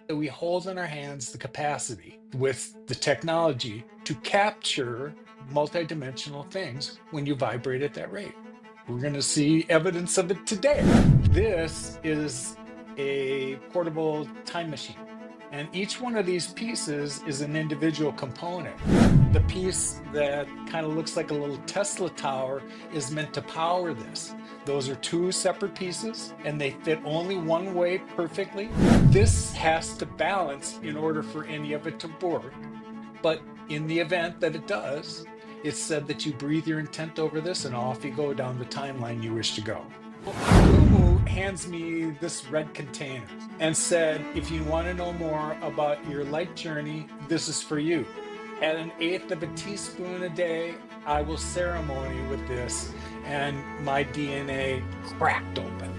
that we hold in our hands the capacity with the technology to capture multidimensional things when you vibrate at that rate. We're going to see evidence of it today. This is a portable time machine, and each one of these pieces is an individual component. The piece that kind of looks like a little Tesla tower is meant to power this. Those are two separate pieces, and they fit only one way perfectly. This has to balance in order for any of it to work. But in the event that it does, it's said that you breathe your intent over this and off you go down the timeline you wish to go. Kumu hands me this red container and said, if you want to know more about your light journey, this is for you. At an eighth of a teaspoon a day, I will ceremony with this, and my DNA cracked open.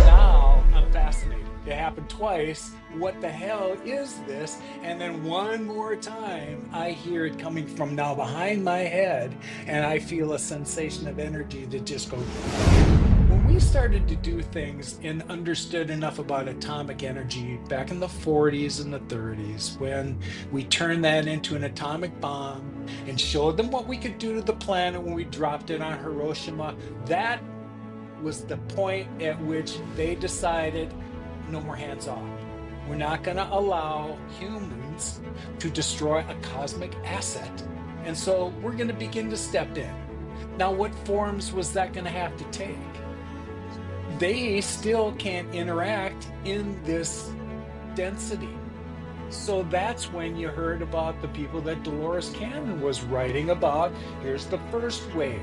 Now I'm fascinated. It happened twice. What the hell is this? And then one more time, I hear it coming from now behind my head, and I feel a sensation of energy that just goes. When we started to do things and understood enough about atomic energy back in the 40s and the 30s, when we turned that into an atomic bomb and showed them what we could do to the planet when we dropped it on Hiroshima, that was the point at which they decided no more hands off. We're not going to allow humans to destroy a cosmic asset. And so we're going to begin to step in. Now, what forms was that going to have to take? They still can't interact in this density. So that's when you heard about the people that Dolores Cannon was writing about. Here's the first wave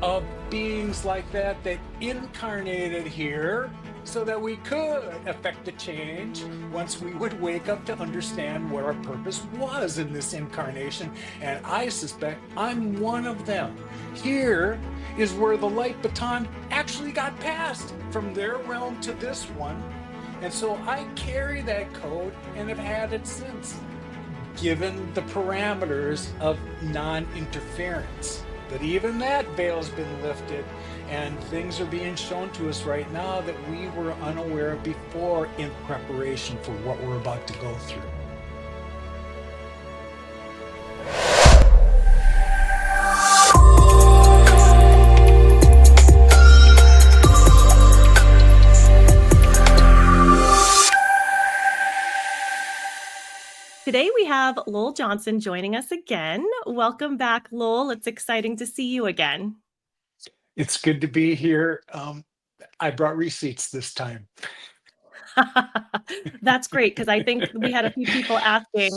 of beings like that that incarnated here so that we could affect a change once we would wake up to understand what our purpose was in this incarnation. And I suspect I'm one of them. Here is where the light baton actually got passed from their realm to this one. And so I carry that code and have had it since, given the parameters of non-interference. But even that veil's been lifted, and things are being shown to us right now that we were unaware of before in preparation for what we're about to go through. Today we have Lowell Johnson joining us again. Welcome back, Lowell. It's exciting to see you again. It's good to be here. I brought receipts this time. That's great, because I think we had a few people asking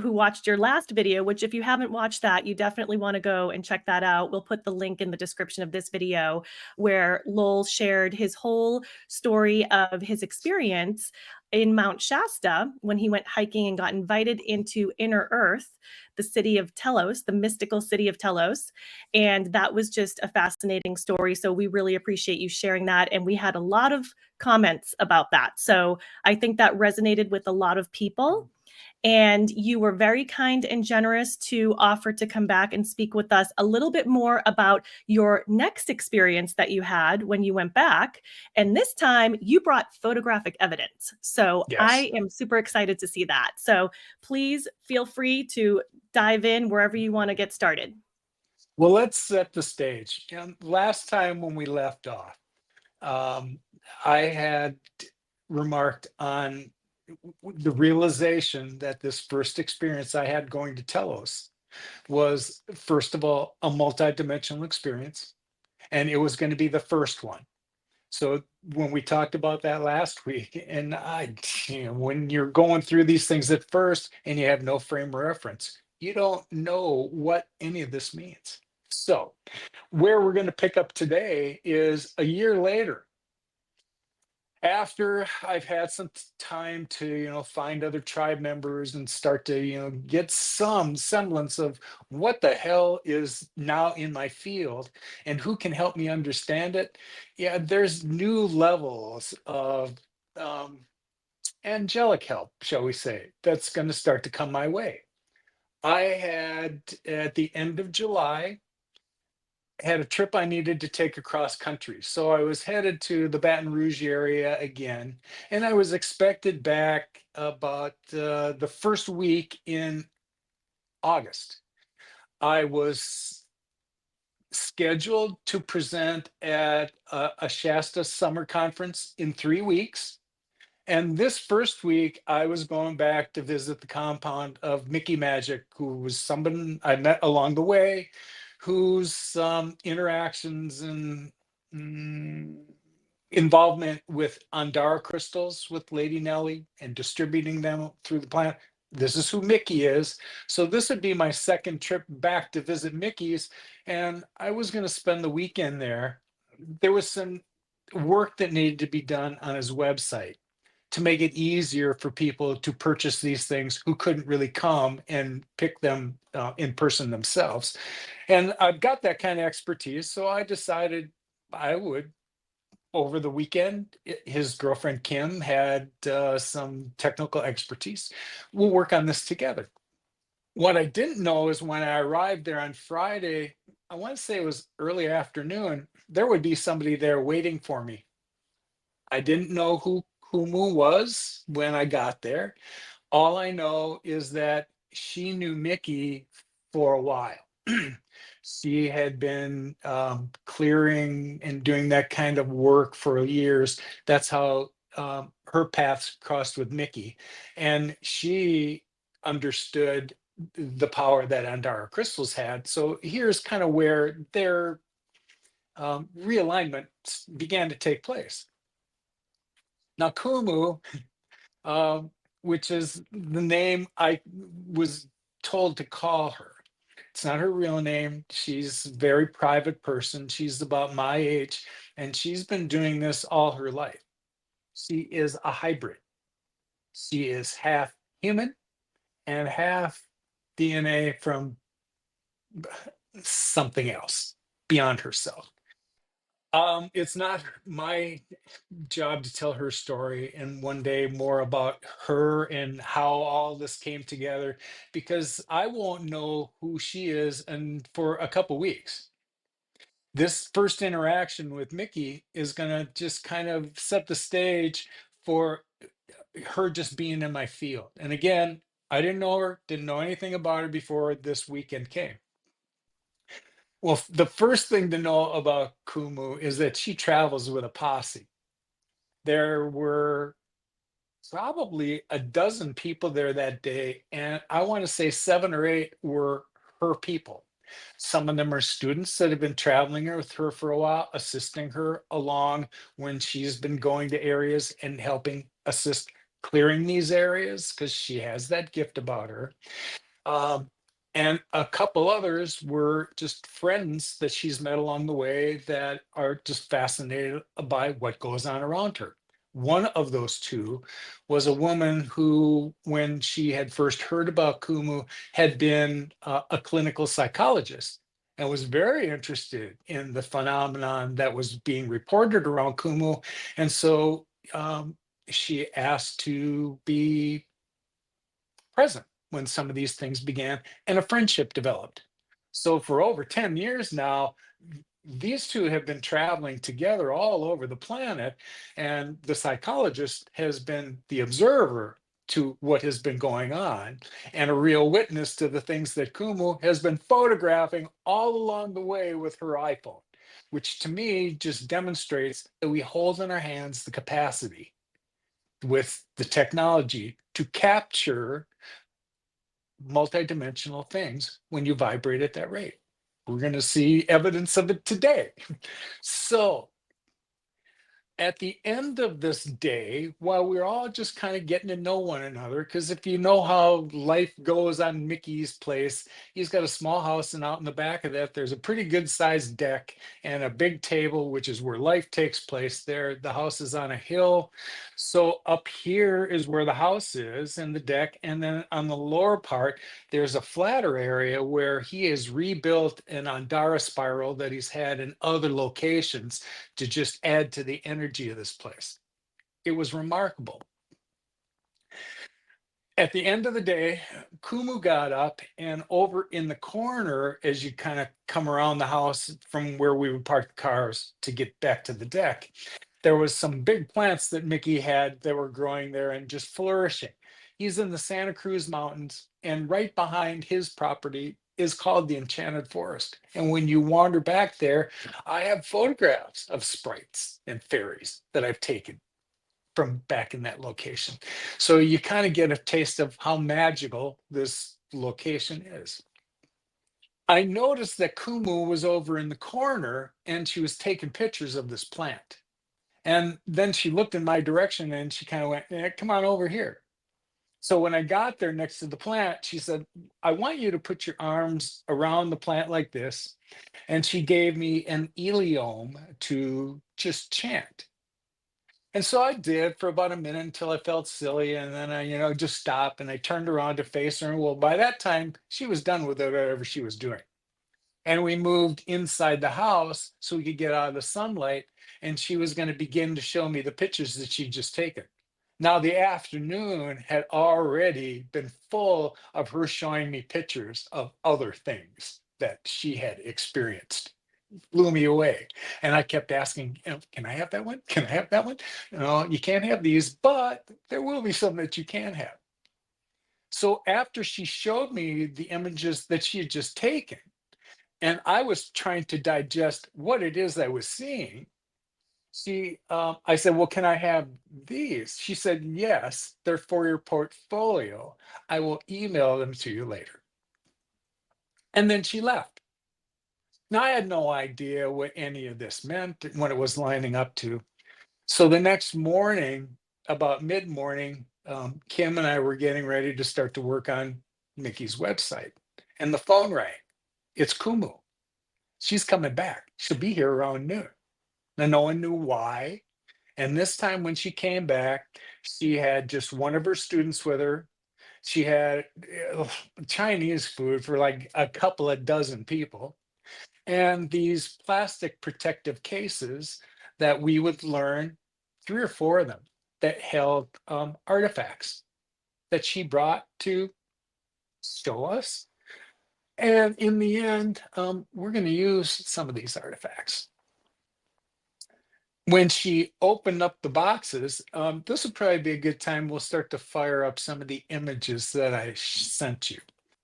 who watched your last video, which if you haven't watched that, you definitely want to go and check that out. We'll put the link in the description of this video where Lowell shared his whole story of his experience in Mount Shasta when he went hiking and got invited into innerearth, the city of Telos, the mystical city of Telos. And that was just a fascinating story. So we really appreciate you sharing that. And we had a lot of comments about that. So I think that resonated with a lot of people. And you were very kind and generous to offer to come back and speak with us a little bit more about your next experience that you had when you went back. And this time you brought photographic evidence. So Yes. I am super excited to see that. So please feel free to dive in wherever you want to get started. Well, let's set the stage. Last time when we left off, I had remarked on the realization that this first experience I had going to Telos was, first of all, a multidimensional experience, and it was going to be the first one. So when we talked about that last week, and when you're going through these things at first and you have no frame of reference, you don't know what any of this means. So where we're going to pick up today is a year later, after I've had some time to, find other tribe members and start to, get some semblance of what the hell is now in my field and who can help me understand it. Yeah, there's new levels of angelic help, shall we say, that's going to start to come my way. I had, at the end of July, had a trip I needed to take across country. So I was headed to the Baton Rouge area again, and I was expected back about the first week in August. I was scheduled to present at a Shasta summer conference in 3 weeks. And this first week, I was going back to visit the compound of Mickey Magic, who was someone I met along the way, whose interactions and mm, involvement with andara crystals with Lady Nellie and distributing them through the plant. This is who Mickey is. So this would be my second trip back to visit Mickey's, and I was going to spend the weekend there. There was some work that needed to be done on his website to make it easier for people to purchase these things who couldn't really come and pick them in person themselves. And I've got that kind of expertise, so I decided I would. Over the weekend, his girlfriend Kim had some technical expertise. We'll work on this together. What I didn't know is when I arrived there on Friday, I want to say it was early afternoon, there would be somebody there waiting for me. I didn't know who Kumu was when I got there. All I know is that she knew Mickey for a while. She had been clearing and doing that kind of work for years. That's how her paths crossed with Mickey. And she understood the power that Andara crystals had. So here's kind of where their realignment began to take place. Now, Kumu, um, which is the name I was told to call her. It's not her real name. She's a very private person. She's about my age, and she's been doing this all her life. She is a hybrid. She is half human and half DNA from something else beyond herself. It's not my job to tell her story and one day more about her and how all this came together, because I won't know who she is and for a couple weeks. This first interaction with Mickey is going to just kind of set the stage for her just being in my field. And again, I didn't know her, didn't know anything about her before this weekend came. Well, the first thing to know about Kumu is that she travels with a posse. There were probably a dozen people there that day, and I want to say 7 or 8 were her people. Some of them are students that have been traveling with her for a while, assisting her along when she's been going to areas and helping assist clearing these areas because she has that gift about her. Um, and a couple others were just friends that she's met along the way that are just fascinated by what goes on around her. One of those two was a woman who, when she had first heard about Kumu, had been a clinical psychologist and was very interested in the phenomenon that was being reported around Kumu. And so she asked to be present when some of these things began, and a friendship developed. So for over 10 years now, these two have been traveling together all over the planet, and the psychologist has been the observer to what has been going on and a real witness to the things that Kumu has been photographing all along the way with her iPhone, which to me just demonstrates that we hold in our hands the capacity with the technology to capture multidimensional things when you vibrate at that rate. We're going to see evidence of it today. So, at the end of this day, while we're all just kind of getting to know one another, because if you know how life goes on Mickey's place, he's got a small house, and out in the back of that, there's a pretty good sized deck and a big table, which is where life takes place there. The house is on a hill. So, up here is where the house is and the deck. And then on the lower part, there's a flatter area where he has rebuilt an Andara spiral that he's had in other locations to just add to the energy of this place. It was remarkable. At the end of the day, Kumu got up, and over in the corner, as you kind of come around the house from where we would park the cars to get back to the deck, there was some big plants that Mickey had that were growing there and just flourishing. He's in the Santa Cruz mountains, and right behind his property is called the Enchanted Forest. And when you wander back there, I have photographs of sprites and fairies that I've taken from back in that location. So you kind of get a taste of how magical this location is. I noticed that Kumu was over in the corner and she was taking pictures of this plant. And then she looked in my direction and she kind of went, come on over here. So when I got there next to the plant, she said, I want you to put your arms around the plant like this. And she gave me an iliome to just chant. And so I did for about a minute until I felt silly, and then I, just stopped and I turned around to face her. And well, by that time, she was done with whatever she was doing. And we moved inside the house so we could get out of the sunlight. And she was going to begin to show me the pictures that she'd just taken. Now, the afternoon had already been full of her showing me pictures of other things that she had experienced. Blew me away. And I kept asking, can I have that one? Can I have that one? You can't have these, but there will be some that you can have. So after she showed me the images that she had just taken, and I was trying to digest what it is I was seeing, I said, well, can I have these? She said, yes, they're for your portfolio. I will email them to you later. And then she left. Now, I had no idea what any of this meant, what it was lining up to. So the next morning, about mid-morning, Kim and I were getting ready to start to work on Mickey's website. And the phone rang. It's Kumu. She's coming back. She'll be here around noon. Now, no one knew why. And this time when she came back, she had just one of her students with her. She had Chinese food for like a couple of dozen people, and these plastic protective cases that we would learn, 3 or 4 of them, that held artifacts that she brought to show us. And in the end, we're going to use some of these artifacts. When she opened up the boxes, this would probably be a good time. We'll start to fire up some of the images that I sent you.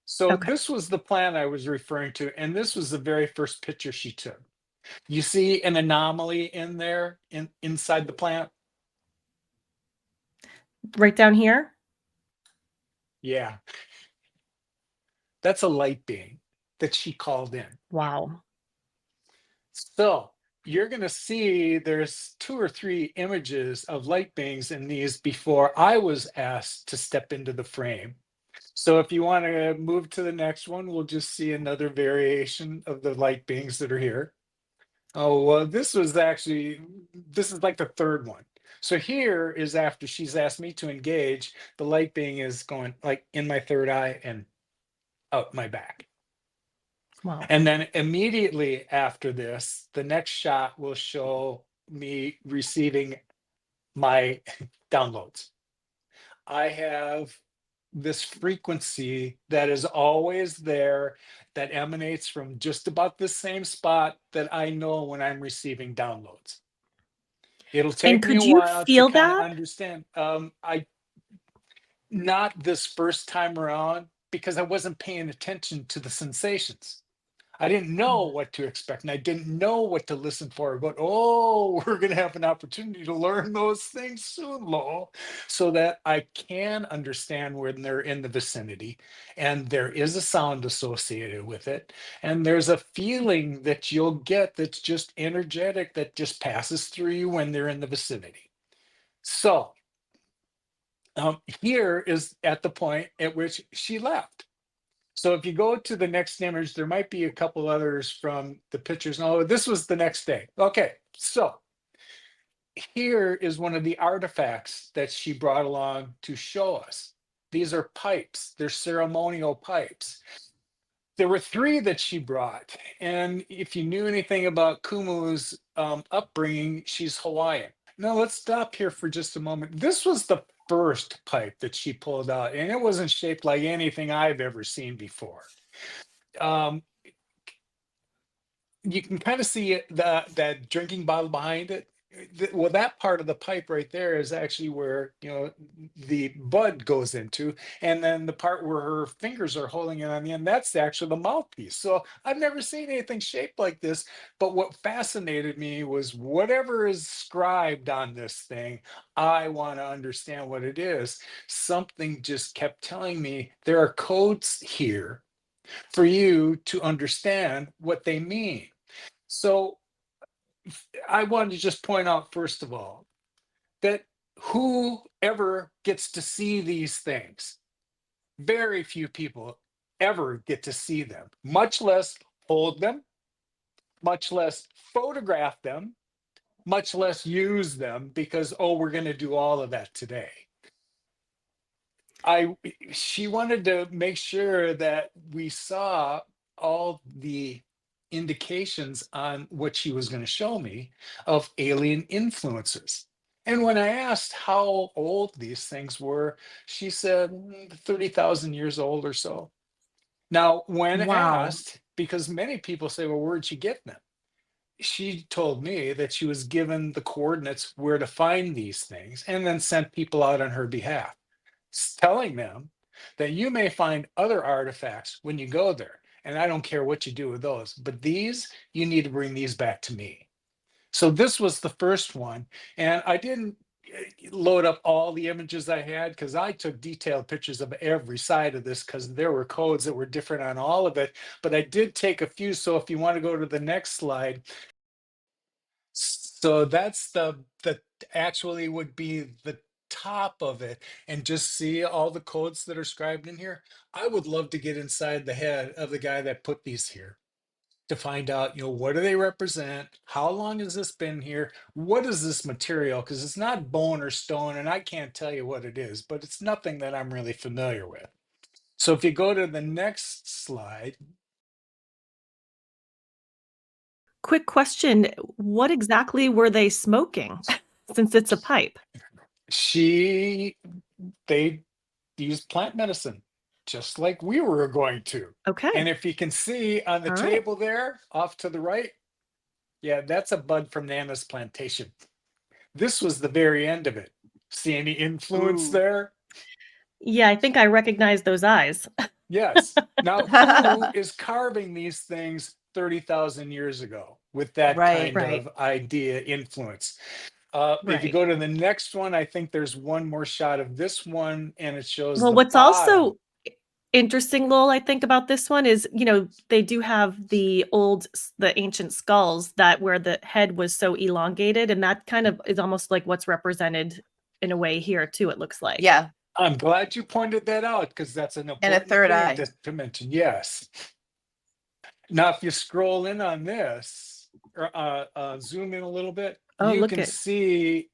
So Okay. this was the plant I was referring to, and this was the very first picture she took. You see an anomaly in there inside the plant? Right down here? Yeah, that's a light being that she called in. Wow. So you're going to see there's 2 or 3 images of light beings in these before I was asked to step into the frame. So if you want to move to the next one, we'll just see another variation of the light beings that are here. Oh, well, this is like the third one. So here is after she's asked me to engage, the light being is going like in my third eye and out my back. Wow. And then immediately after this, the next shot will show me receiving my downloads. I have this frequency that is always there that emanates from just about the same spot that I know when I'm receiving downloads. It'll And take me a could you while to feel kind of that? understand. I Not this first time around because I wasn't paying attention to the sensations. I didn't know Mm. what to expect and I didn't know what to listen for. But oh, we're going to have an opportunity to learn those things soon, Lowell, so that I can understand when they're in the vicinity. And there is a sound associated with it. And there's a feeling that you'll get that's just energetic that just passes through you when they're in the vicinity. So here is at the point at which she left. So if you go to the next image, there might be a couple others from the pictures. Oh, this was the next day. Okay, so here is one of the artifacts that she brought along to show us. These are pipes, they're ceremonial pipes. There were 3 that she brought. And if you knew anything about Kumu's upbringing, she's Hawaiian. Now let's stop here for just a moment. This was the first pipe that she pulled out, and it wasn't shaped like anything I've ever seen before. Um, you can kind of see it, that drinking bottle behind it. Well, that part of the pipe right there is actually where, the bud goes into, and then the part where her fingers are holding it on the end, that's actually the mouthpiece. So I've never seen anything shaped like this. But what fascinated me was whatever is scribed on this thing, I want to understand what it is. Something just kept telling me there are codes here for you to understand what they mean. So I wanted to just point out, first of all, that whoever gets to see these things, very few people ever get to see them, much less hold them, much less photograph them, much less use them because, oh, we're going to do all of that today. She wanted to make sure that we saw all the indications on what she was going to show me of alien influences. And when I asked how old these things were, she said 30,000 years old or so. Now, when Wow. asked, because many people say, well, where'd she get them? She told me that she was given the coordinates where to find these things and then sent people out on her behalf, telling them that you may find other artifacts when you go there. And I don't care what you do with those, but these, you need to bring these back to me. So this was the first one. And I didn't load up all the images I had because I took detailed pictures of every side of this because there were codes that were different on all of it. But I did take a few. So if you want to go to the next slide, so that's the actually would be the top of it, and just see all the codes that are scribed in here. I would love to get inside the head of the guy that put these here to find out, what do they represent? How long has this been here? What is this material? Because it's not bone or stone, and I can't tell you what it is, but it's nothing that I'm really familiar with. So if you go to the next slide. Quick question. What exactly were they smoking since it's a pipe? They used plant medicine, just like we were going to. Okay. And if you can see on the All right. table there, off to the right, yeah, that's a bud from Nana's plantation. This was the very end of it. See any influence Ooh. there? Yeah, I think I recognize those eyes. Yes. Now, who is carving these things 30,000 years ago with that Right. kind Right. of idea influence? If you Right. go to the next one, I think there's one more shot of this one, and it shows Well, the what's bottom. also interesting, Lowell, I think about this one is, they do have the ancient skulls that where the head was so elongated, and that kind of is almost like what's represented in a way here too, it looks like. Yeah. I'm glad you pointed that out because that's an And a important third thing eye. to mention. Yes. Now, if you scroll in on this, or zoom in a little bit, Oh, you look can at see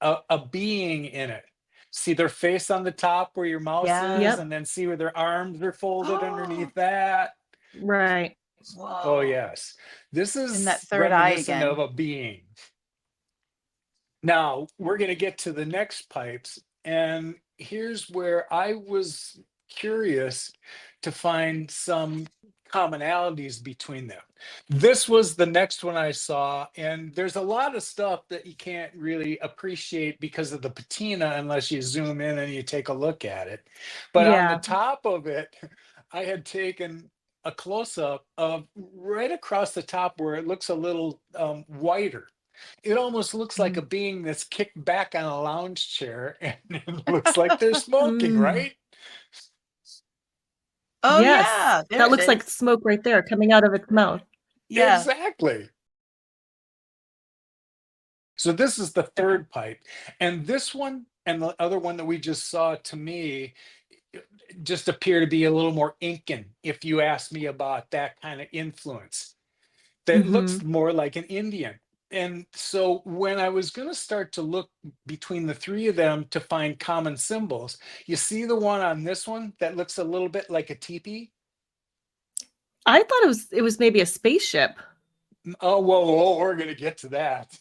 a being in it. See their face on the top where your mouse Yeah. is, Yep. and then see where their arms are folded underneath that. Right. Whoa. Oh, yes. This And that is third eye reminiscent of again. a being. Now we're going to get to the next pipes, and here's where I was curious to find some commonalities between them. This was the next one I saw, and there's a lot of stuff that you can't really appreciate because of the patina unless you zoom in and you take a look at it. But on the Yeah. top of it, I had taken a close up of right across the top where it looks a little whiter. It almost looks like a Mm. being that's kicked back on a lounge chair and it looks like they're smoking, Mm. right? Oh Yes. yeah, there That it looks like is. smoke right there coming out of its mouth. Yeah. Exactly. So this is the third pipe. And this one and the other one that we just saw, to me, just appear to be a little more Incan, if you ask me about that kind of influence. That looks Mhm. more like an Indian. And so when I was going to start to look between the three of them to find common symbols, you see the one on this one that looks a little bit like a teepee? I thought it was maybe a spaceship. Oh, whoa, we're going to get to that.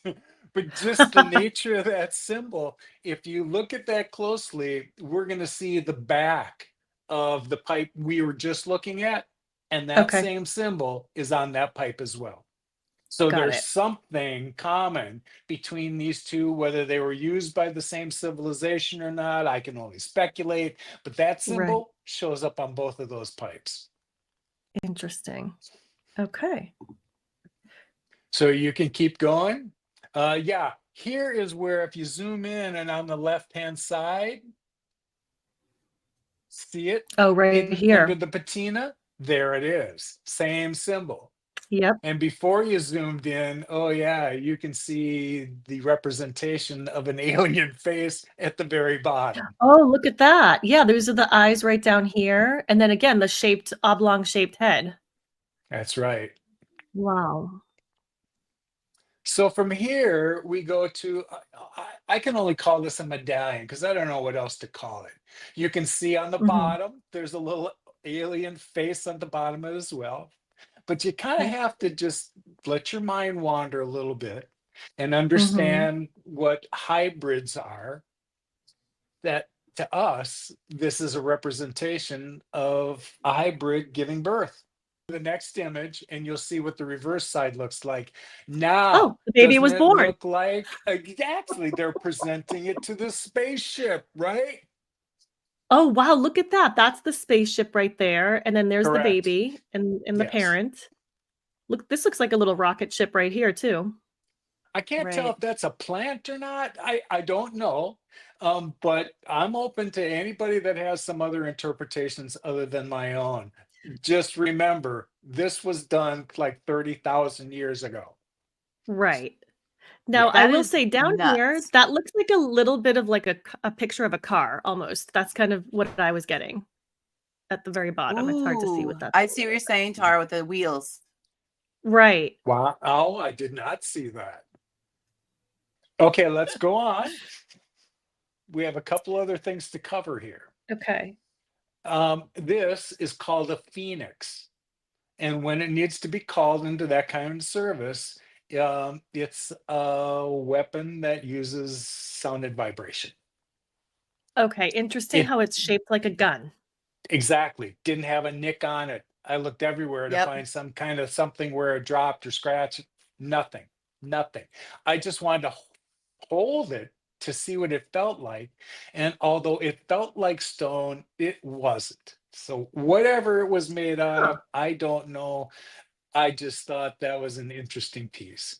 But just the nature of that symbol, if you look at that closely, we're going to see the back of the pipe we were just looking at, and that Okay, same symbol is on that pipe as well. So got there's it. something common between these two, whether they were used by the same civilization or not, I can only speculate, but that Right. symbol shows up on both of those pipes. Interesting. Okay. So you can keep going. Yeah, here is where if you zoom in and on the left-hand side, see it Oh, right in under here. the patina? There it is, same symbol. Yep. And before you zoomed in, oh yeah, you can see the representation of an alien face at the very bottom. Oh, look at that. Yeah, those are the eyes right down here, and then again, the shaped oblong-shaped head. That's right. Wow. So from here, we go to, I can only call this a medallion because I don't know what else to call it. You can see on the Mhm. bottom, there's a little alien face on the bottom of it as well. But you kind of Yeah. have to just let your mind wander a little bit and Mhm. understand what hybrids are. That to us, this is a representation of a hybrid giving birth. The next image, and you'll see what the reverse side looks like. Oh, Now, the baby doesn't was it born. look like exactly they're presenting it to the spaceship, right? Oh, wow, look at that. That's the spaceship right there, and then there's the Correct. baby and the Yes. parent. Look, this looks like a little rocket ship right here too. I can't tell Right. if that's a plant or not. I don't know. But I'm open to anybody that has some other interpretations other than my own. Just remember, this was done like 30,000 years ago. Right. Now, Yeah. I That will is say down here, nuts. that looks like a little bit of like a picture of a car almost. That's kind of what I was getting at the very bottom. It's hard to see Ooh, with that. I see what you're saying, Tara, with the wheels. Right. Wow. Oh, I did not see that. Okay, let's go on. We have a couple other things to cover here. Okay. This is called a phoenix. And when it needs to be called into that kind of service, it's a weapon that uses sound and vibration. Okay, interesting It how it's shaped like a gun. exactly didn't have a nick on it. I looked everywhere to Yep. find some kind of something where it dropped or scratched. Nothing, nothing. I just wanted to hold it to see what it felt like. And although it felt like stone, it wasn't. So whatever it was made out Huh. of, I don't know. I just thought that was an interesting piece.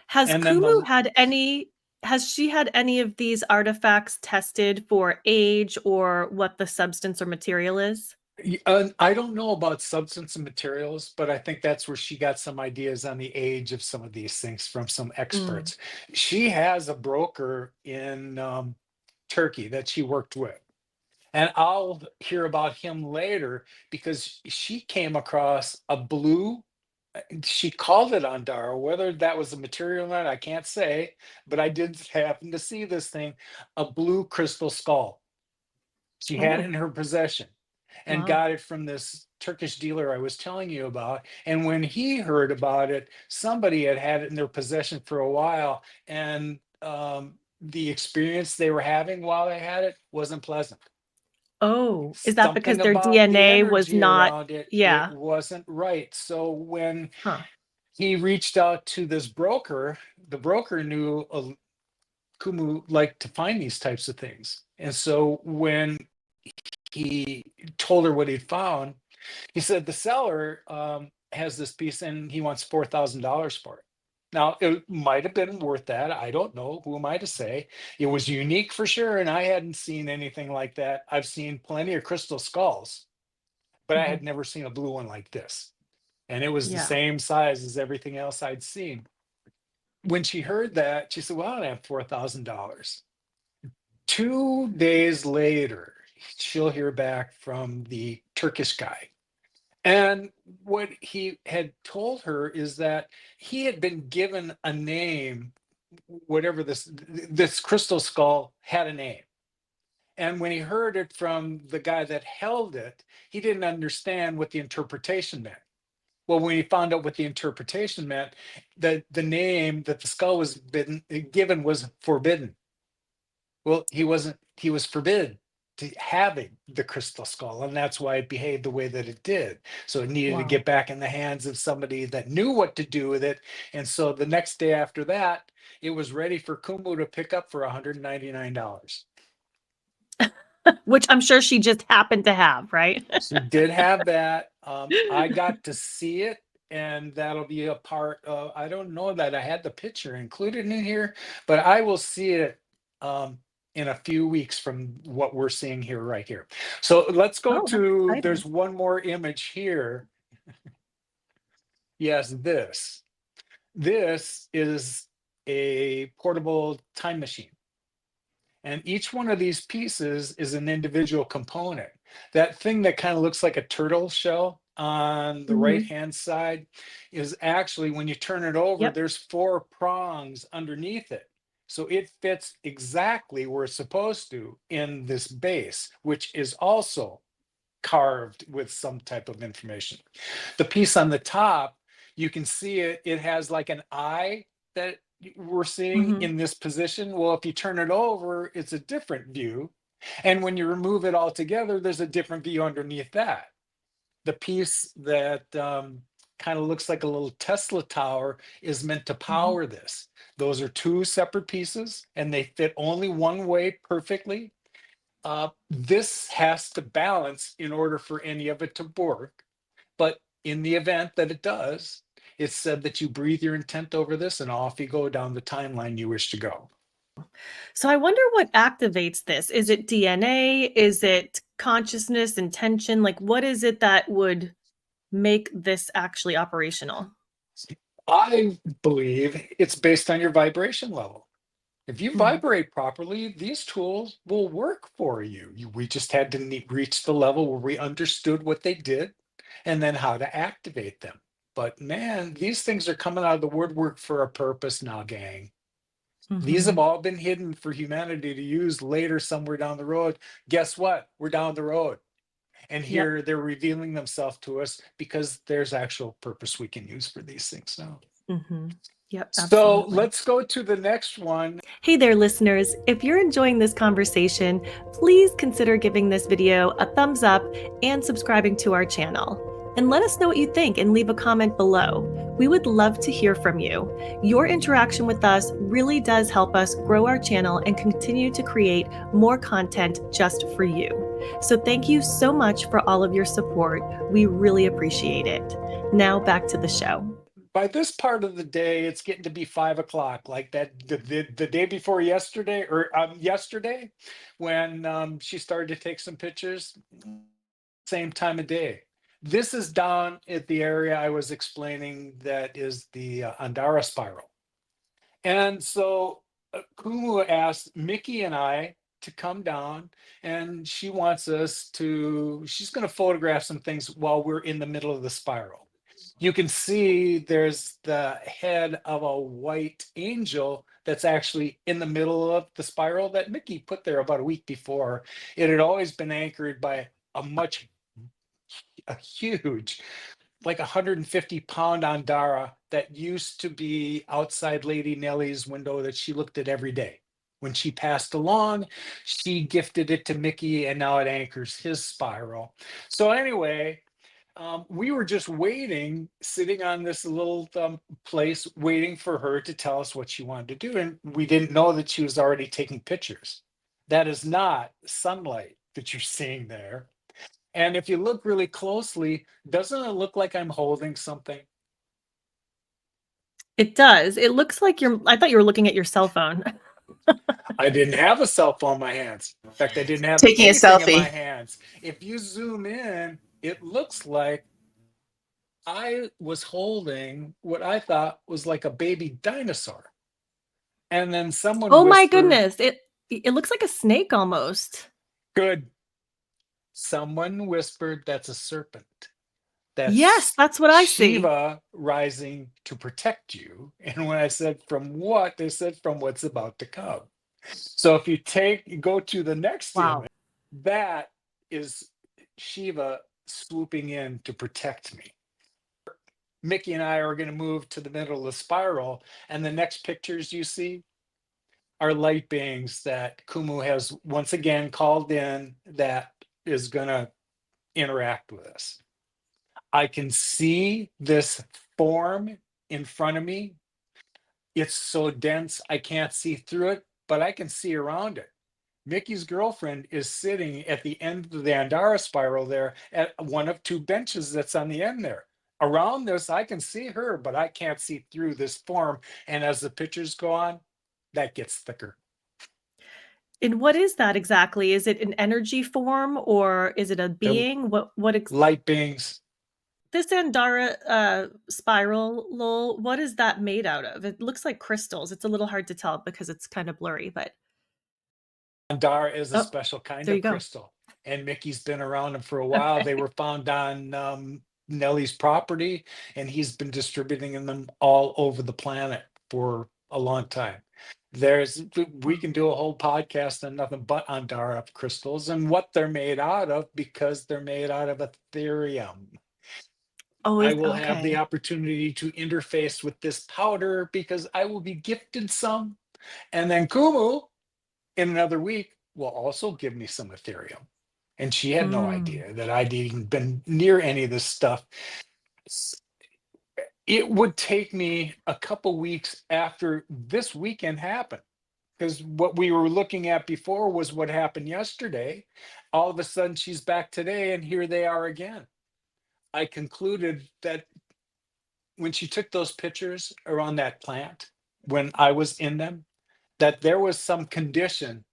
Has And then Kumu had any has she had any of these artifacts tested for age or what the substance or material is? I don't know about substance and materials, but I think that's where she got some ideas on the age of some of these things from some Mm. experts. She has a broker in Turkey that she worked with. And I'll hear about him later because she came across a blue, she called it andara. Whether that was a material or not, I can't say, but I did happen to see this thing, a blue crystal skull. She had it Oh, in her possession and wow. got it from this Turkish dealer I was telling you about. And when he heard about it, somebody had had it in their possession for a while, and the experience they were having while they had it wasn't pleasant. Oh, is that because Something their about the DNA was energy not around it, it yeah. wasn't right. So when Huh. he reached out to this broker, the broker knew Kumu liked to find these types of things. And so when he told her what he'd found, he said the seller has this piece and he wants $4,000 for it. Now, it might have been worth that. I don't know. Who am I to say? It was unique for sure. And I hadn't seen anything like that. I've seen plenty of crystal skulls, but I Mhm. had never seen a blue one like this. And it was the Yeah. same size as everything else I'd seen. When she heard that, she said, well, I don't have $4,000. 2 days later, she'll hear back from the Turkish guy. And what he had told her is that he had been given a name, whatever this crystal skull had a name. And when he heard it from the guy that held it, he didn't understand what the interpretation meant. Well, when he found out what the interpretation meant, the name that the skull was given was forbidden. Well, he was forbidden to having the crystal skull, and that's why it behaved the way that it did. So it needed to Wow. get back in the hands of somebody that knew what to do with it. And so the next day after that, it was ready for Kumu to pick up for $199. Which I'm sure she just happened to have, right? She did have that. I got to see it, and that'll be a part of, I don't know that I had the picture included in here, but I will see it in a few weeks from what we're seeing here right here. So let's go Oh, that's to, exciting. there's one more image here. Yes, this. This is a portable time machine. And each one of these pieces is an individual component. That thing that kind of looks like a turtle shell on the right Mhm. hand side is actually, when you turn it over, Yep. there's 4 prongs underneath it. So it fits exactly where it's supposed to in this base, which is also carved with some type of information. The piece on the top, you can see it, it has like an eye that we're seeing Mhm. in this position. Well, if you turn it over, it's a different view. And when you remove it all together, there's a different view underneath that. The piece that kind of looks like a little Tesla tower is meant to Mhm. power this. Those are 2 separate pieces, and they fit only one way perfectly. This has to balance in order for any of it to work. But in the event that it does, it's said that you breathe your intent over this and off you go down the timeline you wish to go. So I wonder what activates this. Is it DNA? Is it consciousness, intention? Like, what is it that would make this actually operational? I believe it's based on your vibration level. If you Mhm. vibrate properly, these tools will work for you. We just had to reach the level where we understood what they did and then how to activate them. But man, these things are coming out of the woodwork for a purpose now, gang. These have Mhm. all been hidden for humanity to use later somewhere down the road. Guess what? We're down the road. And Yep. here they're revealing themselves to us because there's actual purpose we can use for these things now. Mhm. Yep, So absolutely. let's go to the next one. Hey there, listeners. If you're enjoying this conversation, please consider giving this video a thumbs up and subscribing to our channel. And let us know what you think and leave a comment below. We would love to hear from you. Your interaction with us really does help us grow our channel and continue to create more content just for you. So thank you so much for all of your support. We really appreciate it. Now back to the show. By this part of the day, it's getting to be 5 o'clock, like that the day before yesterday, or yesterday, when she started to take some pictures, same time of day. This is down at the area I was explaining that is the Andara spiral. And so Kumu asked Mickey and I to come down, and she wants us to, she's going to photograph some things while we're in the middle of the spiral. You can see there's the head of a white angel that's actually in the middle of the spiral that Mickey put there about a week before. It had always been anchored by a huge, like 150-pound andara that used to be outside Lady Nellie's window that she looked at every day. When she passed along, she gifted it to Mickey, and now it anchors his spiral. So anyway, we were just waiting, sitting on this little place, waiting for her to tell us what she wanted to do. And we didn't know that she was already taking pictures. That is not sunlight that you're seeing there. And if you look really closely, doesn't it look like I'm holding something? It does. It looks like I thought you were looking at your cell phone. I didn't have a cell phone in my hands. In fact, I didn't have Taking a anything in my selfie. hands. If you zoom in, it looks like I was holding what I thought was like a baby dinosaur. And then someone Oh my whispered, goodness. It looks like a snake almost. good. Someone whispered, that's a serpent. Yes, That's that's what I see. Shiva rising to protect you. And when I said from what, they said from what's about to come. So if you go to the next Wow. image, that is Shiva swooping in to protect me. Mickey and I are going to move to the middle of the spiral, and the next pictures you see are light beings that Kumu has once again called in that is going to interact with us. I can see this form in front of me. It's so dense, I can't see through it, but I can see around it. Mickey's girlfriend is sitting at the end of the Andara spiral there at one of two benches that's on the end there. Around this, I can see her, but I can't see through this form. And as the pictures go on, that gets thicker. And what is that exactly? Is it an energy form or is it a They're being? What light beings. this Andara spiral, Lowell, what is that made out of? It looks like crystals. It's a little hard to tell because it's kind of blurry, but Andara is a oh, special kind there you of go. crystal. And Mickey's been around them for a while. Okay. They were found on Nellie's property, and he's been distributing them all over the planet for a long time. We can do a whole podcast on nothing but Andara crystals and what they're made out of, because they're made out of Ethereum. Oh, I is will have the okay. opportunity to interface with this powder because I will be gifted some. And then Kumu, in another week, will also give me some Ethereum. And she had no Mm. idea that I'd even been near any of this stuff. It would take me a couple weeks after this weekend happened, because what we were looking at before was what happened yesterday. All of a sudden, she's back today, and here they are again. I concluded that when she took those pictures around that plant, when I was in them, that there was some condition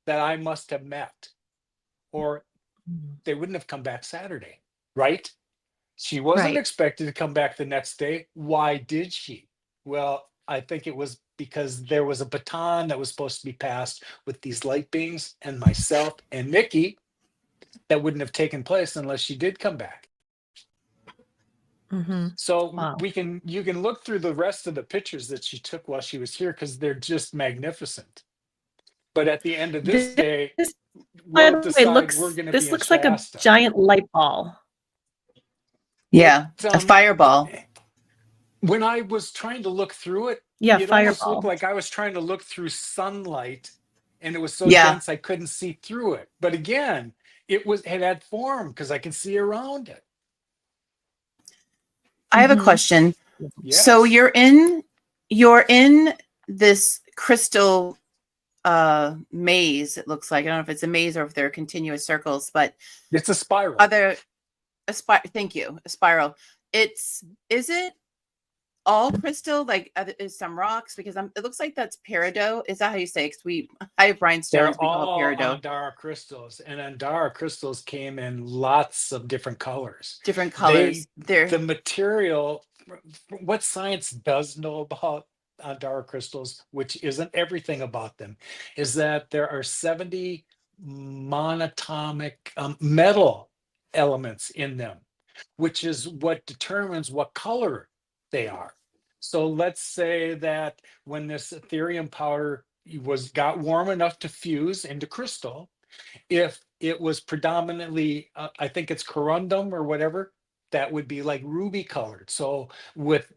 that I must have met, or Mm. they wouldn't have come back Saturday, right? She wasn't Right. expected to come back the next day. Why did she? Well, I think it was because there was a baton that was supposed to be passed with these light beings and myself and Mickey that wouldn't have taken place unless she did come back. Mhm. So Wow. you can look through the rest of the pictures that she took while she was here because they're just magnificent. But at the end of this This, day, by we'll the way, decide we're going to be this in looks like a Shasta. giant light ball. It Yeah, a fireball. when I was trying to look through it, Yeah, it almost looked fireball. like I was trying to look through sunlight, and it was so Yeah. dense I couldn't see through it. But again, it had form because I could see around it. I have a Mhm. question. So Yes, you're in this crystal maze, it looks like. I don't know if it's a maze or if they're continuous circles, but it's a spiral. are there thank you, a spiral. Is it all crystal? Like is some rocks? Because it looks like that's peridot. Is that how you say it? 'Cause I have rhinestones, They're we call it all peridot. andara crystals, and andara crystals came in lots of different colors. Different colors. The material, what science does know about andara crystals, which isn't everything about them, is that there are 70 monatomic metal elements in them, which is what determines what color they are. So let's say that when this Ethereum powder got warm enough to fuse into crystal, if it was predominantly, I think it's corundum or whatever, that would be like ruby colored. So with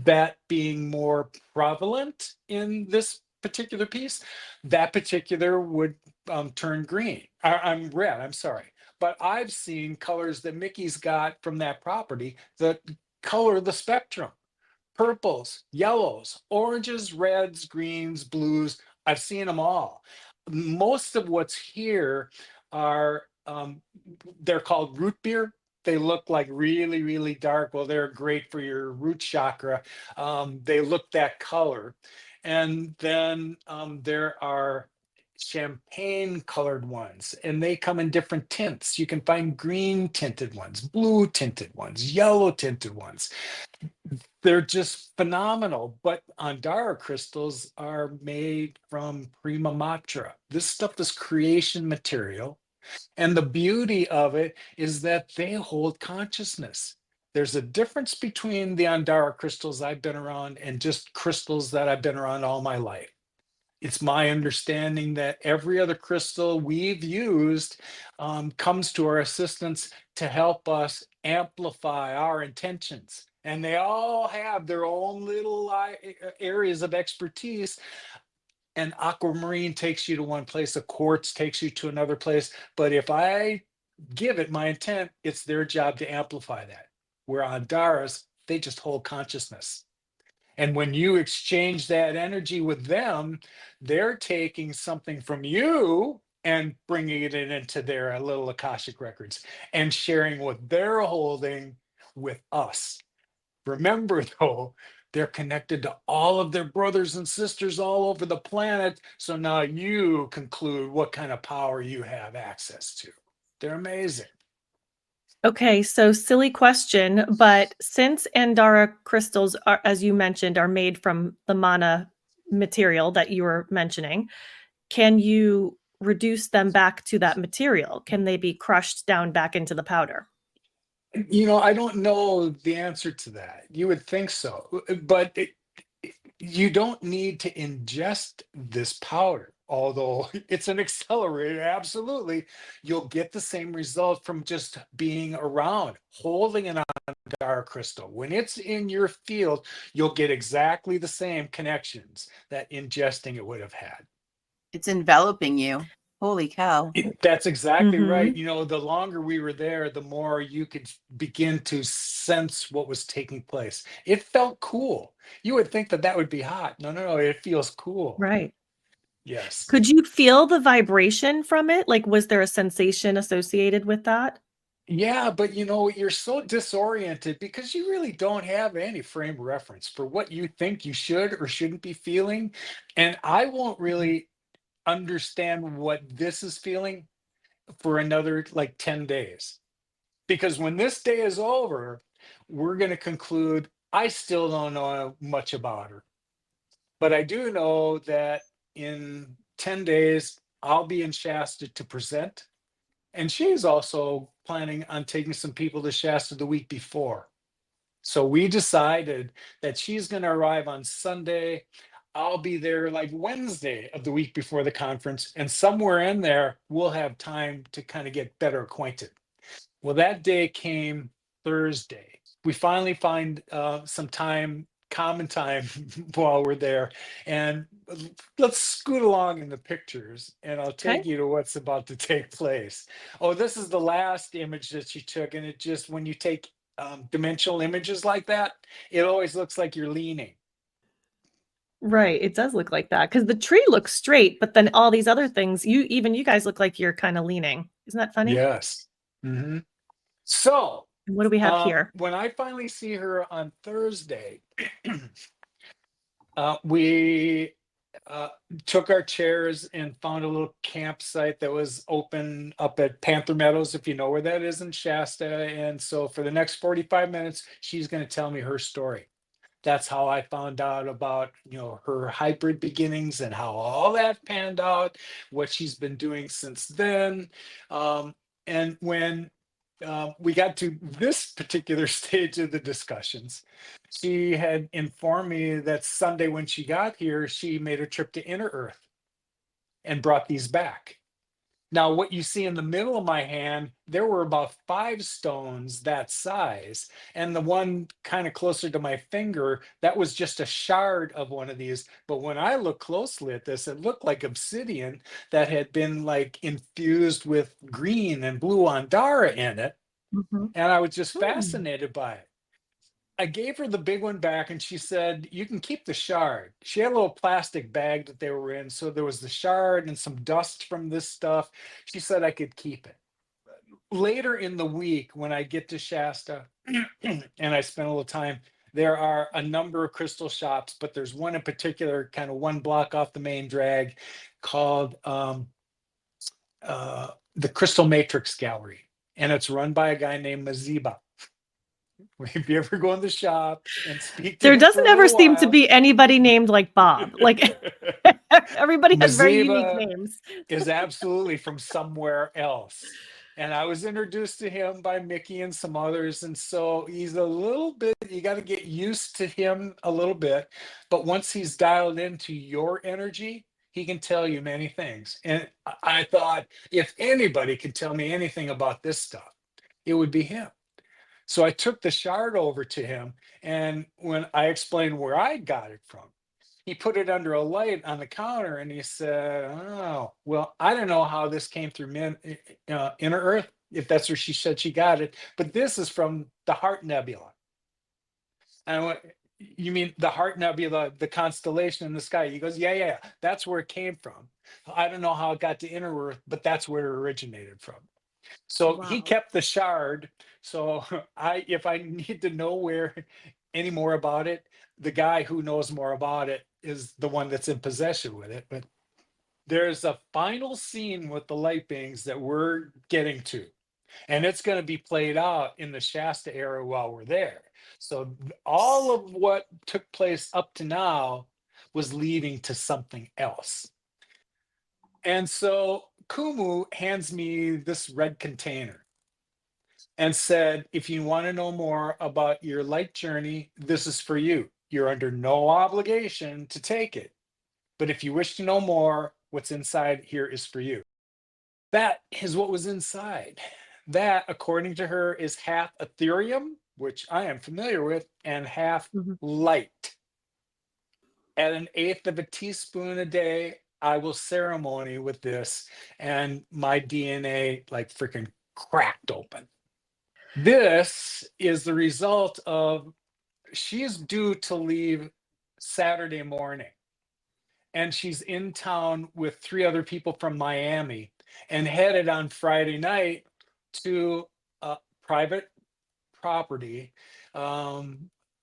that being more prevalent in this particular piece, that particular would turn green. I'm red, I'm sorry. But I've seen colors that Mickey's got from that property that color the spectrum: purples, yellows, oranges, reds, greens, blues. I've seen them all. Most of what's here are they're called root beer. They look like really, really dark. Well, they're great for your root chakra. They look that color. And then there are champagne colored ones, and they come in different tints. You can find green tinted ones, blue tinted ones, yellow tinted ones. They're just phenomenal. But Andara crystals are made from prima matra. This stuff is creation material. And the beauty of it is that they hold consciousness. There's a difference between the Andara crystals I've been around and just crystals that I've been around all my life. It's my understanding that every other crystal we've used comes to our assistance to help us amplify our intentions And they all have their own little areas of expertise. And aquamarine takes you to one place, a quartz takes you to another place. But if I give it my intent, it's their job to amplify that. Where andaras, they just hold consciousness. And when you exchange that energy with them, they're taking something from you and bringing it into their little Akashic records and sharing what they're holding with us. Remember, though, they're connected to all of their brothers and sisters all over the planet. So now you conclude what kind of power you have access to. They're amazing. Okay, so silly question, but since Andara crystals are, as you mentioned, are made from the mana material that you were mentioning, can you reduce them back to that material? Can they be crushed down back into the powder? I don't know the answer to that. You would think so, but you don't need to ingest this powder, although it's an accelerator. Absolutely. You'll get the same result from just being around, holding an Andara crystal. When it's in your field, you'll get exactly the same connections that ingesting it would have had. It's enveloping you. Holy cow. That's exactly right. Mhm. The longer we were there, the more you could begin to sense what was taking place. It felt cool. You would think that that would be hot. No, no, no. It feels cool. Right. Yes. Could you feel the vibration from it? Like, was there a sensation associated with that? Yeah, but you're so disoriented because you really don't have any frame of reference for what you think you should or shouldn't be feeling. And I won't Mhm. really understand what this is feeling for another like 10 days. Because when this day is over, we're going to conclude I still don't know much about her. But I do know that in 10 days, I'll be in Shasta to present. And she's also planning on taking some people to Shasta the week before. So we decided that she's going to arrive on Sunday. I'll be there like Wednesday of the week before the conference. And somewhere in there, we'll have time to kind of get better acquainted. Well, that day came Thursday. We finally find some time, common time, while we're there. And let's scoot along in the pictures, and I'll take Okay. you to what's about to take place. Oh, this is the last image that she took. And it just, when you take dimensional images like that, it always looks like you're leaning. Right, it does look like that because the tree looks straight, but then all these other things, you guys look like you're kinda leaning. Isn't that funny? Yes. hmm So And what do we have here? when I finally see her on Thursday, we uh, took our chairs and found a little campsite that was open up at Panther Meadows, if you know where that is in Shasta. And so for the next 45 minutes, she's going to tell me her story. That's how I found out about, her hybrid beginnings and how all that panned out, what she's been doing since then. And when we got to this particular stage of the discussions, she had informed me that Sunday when she got here, she made a trip to innerearth and brought these back. Now, what you see in the middle of my hand, there were about 5 stones that size. And the one kind of closer to my finger, that was just a shard of one of these. But when I look closely at this, it looked like obsidian that had been like infused with green and blue andara in it. Mhm. And I was just Hmm. fascinated by it. I gave her the big one back and she said, "You can keep the shard." She had a little plastic bag that they were in. So there was the shard and some dust from this stuff. She said I could keep it. Later in the week, when I get to Shasta and I spend a little time, there are a number of crystal shops, but there's one in particular, kind of one block off the main drag, called the Crystal Matrix Gallery. And it's run by a guy named Maziba. If you ever go in the shop and speak to There him for doesn't a ever little seem to while, be anybody named like Bob. Like, everybody has very unique Maziba names. is absolutely from somewhere else. And I was introduced to him by Mickey and some others. And so he's a little bit, you got to get used to him a little bit. But once he's dialed into your energy, he can tell you many things. And I thought, if anybody could tell me anything about this stuff, it would be him. So I took the shard over to him, and when I explained where I got it from, he put it under a light on the counter and he said, "Oh, well, I don't know how this came through inner Earth, if that's where she said she got it, but this is from the Heart Nebula." And I went, "You mean the Heart Nebula, the constellation in the sky?" He goes, "Yeah, yeah, yeah, that's where it came from. I don't know how it got to inner Earth, but that's where it originated from." So he Wow. kept the shard. So if I need to know where any more about it, the guy who knows more about it is the one that's in possession with it. But there's a final scene with the light beings that we're getting to, and it's going to be played out in the Shasta era while we're there. So all of what took place up to now was leading to something else. And so Kumu hands me this red container and said, "If you want to know more about your light journey, this is for you. You're under no obligation to take it. But if you wish to know more, what's inside here is for you." That is what was inside. That, according to her, is half Ethereum, which I am familiar with, and half Mhm. light. At an eighth of a teaspoon a day, I will ceremony with this, and my DNA like freaking cracked open. This is the result of, she's due to leave Saturday morning, and she's in town with three other people from Miami and headed on Friday night to a private property, a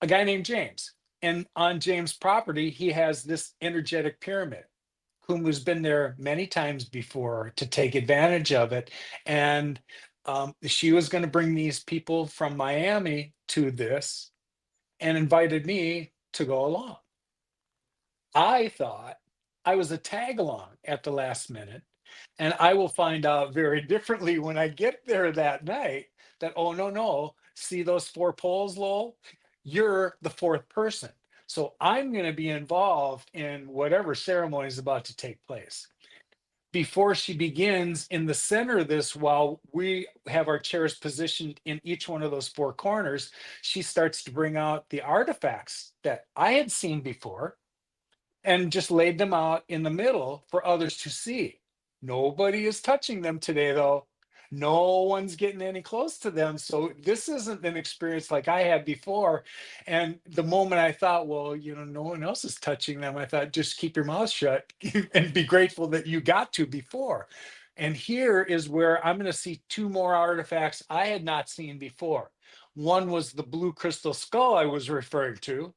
guy named James. And on James' property, he has this energetic pyramid. Kumu's been there many times before to take advantage of it. And she was going to bring these people from Miami to this and invited me to go along. I thought I was a tag along at the last minute, and I will find out very differently when I get there that night that, oh, no, no, see those four poles, Lowell? You're the fourth person. So I'm going to be involved in whatever ceremony is about to take place. Before she begins, in the center of this, while we have our chairs positioned in each one of those four corners, she starts to bring out the artifacts that I had seen before and just laid them out in the middle for others to see. Nobody is touching them today, though. No one's getting any close to them. So this isn't an experience like I had before. And the moment I thought, well, no one else is touching them, I thought, just keep your mouth shut and be grateful that you got to before. And here is where I'm going to see two more artifacts I had not seen before. One was the blue crystal skull I was referring to,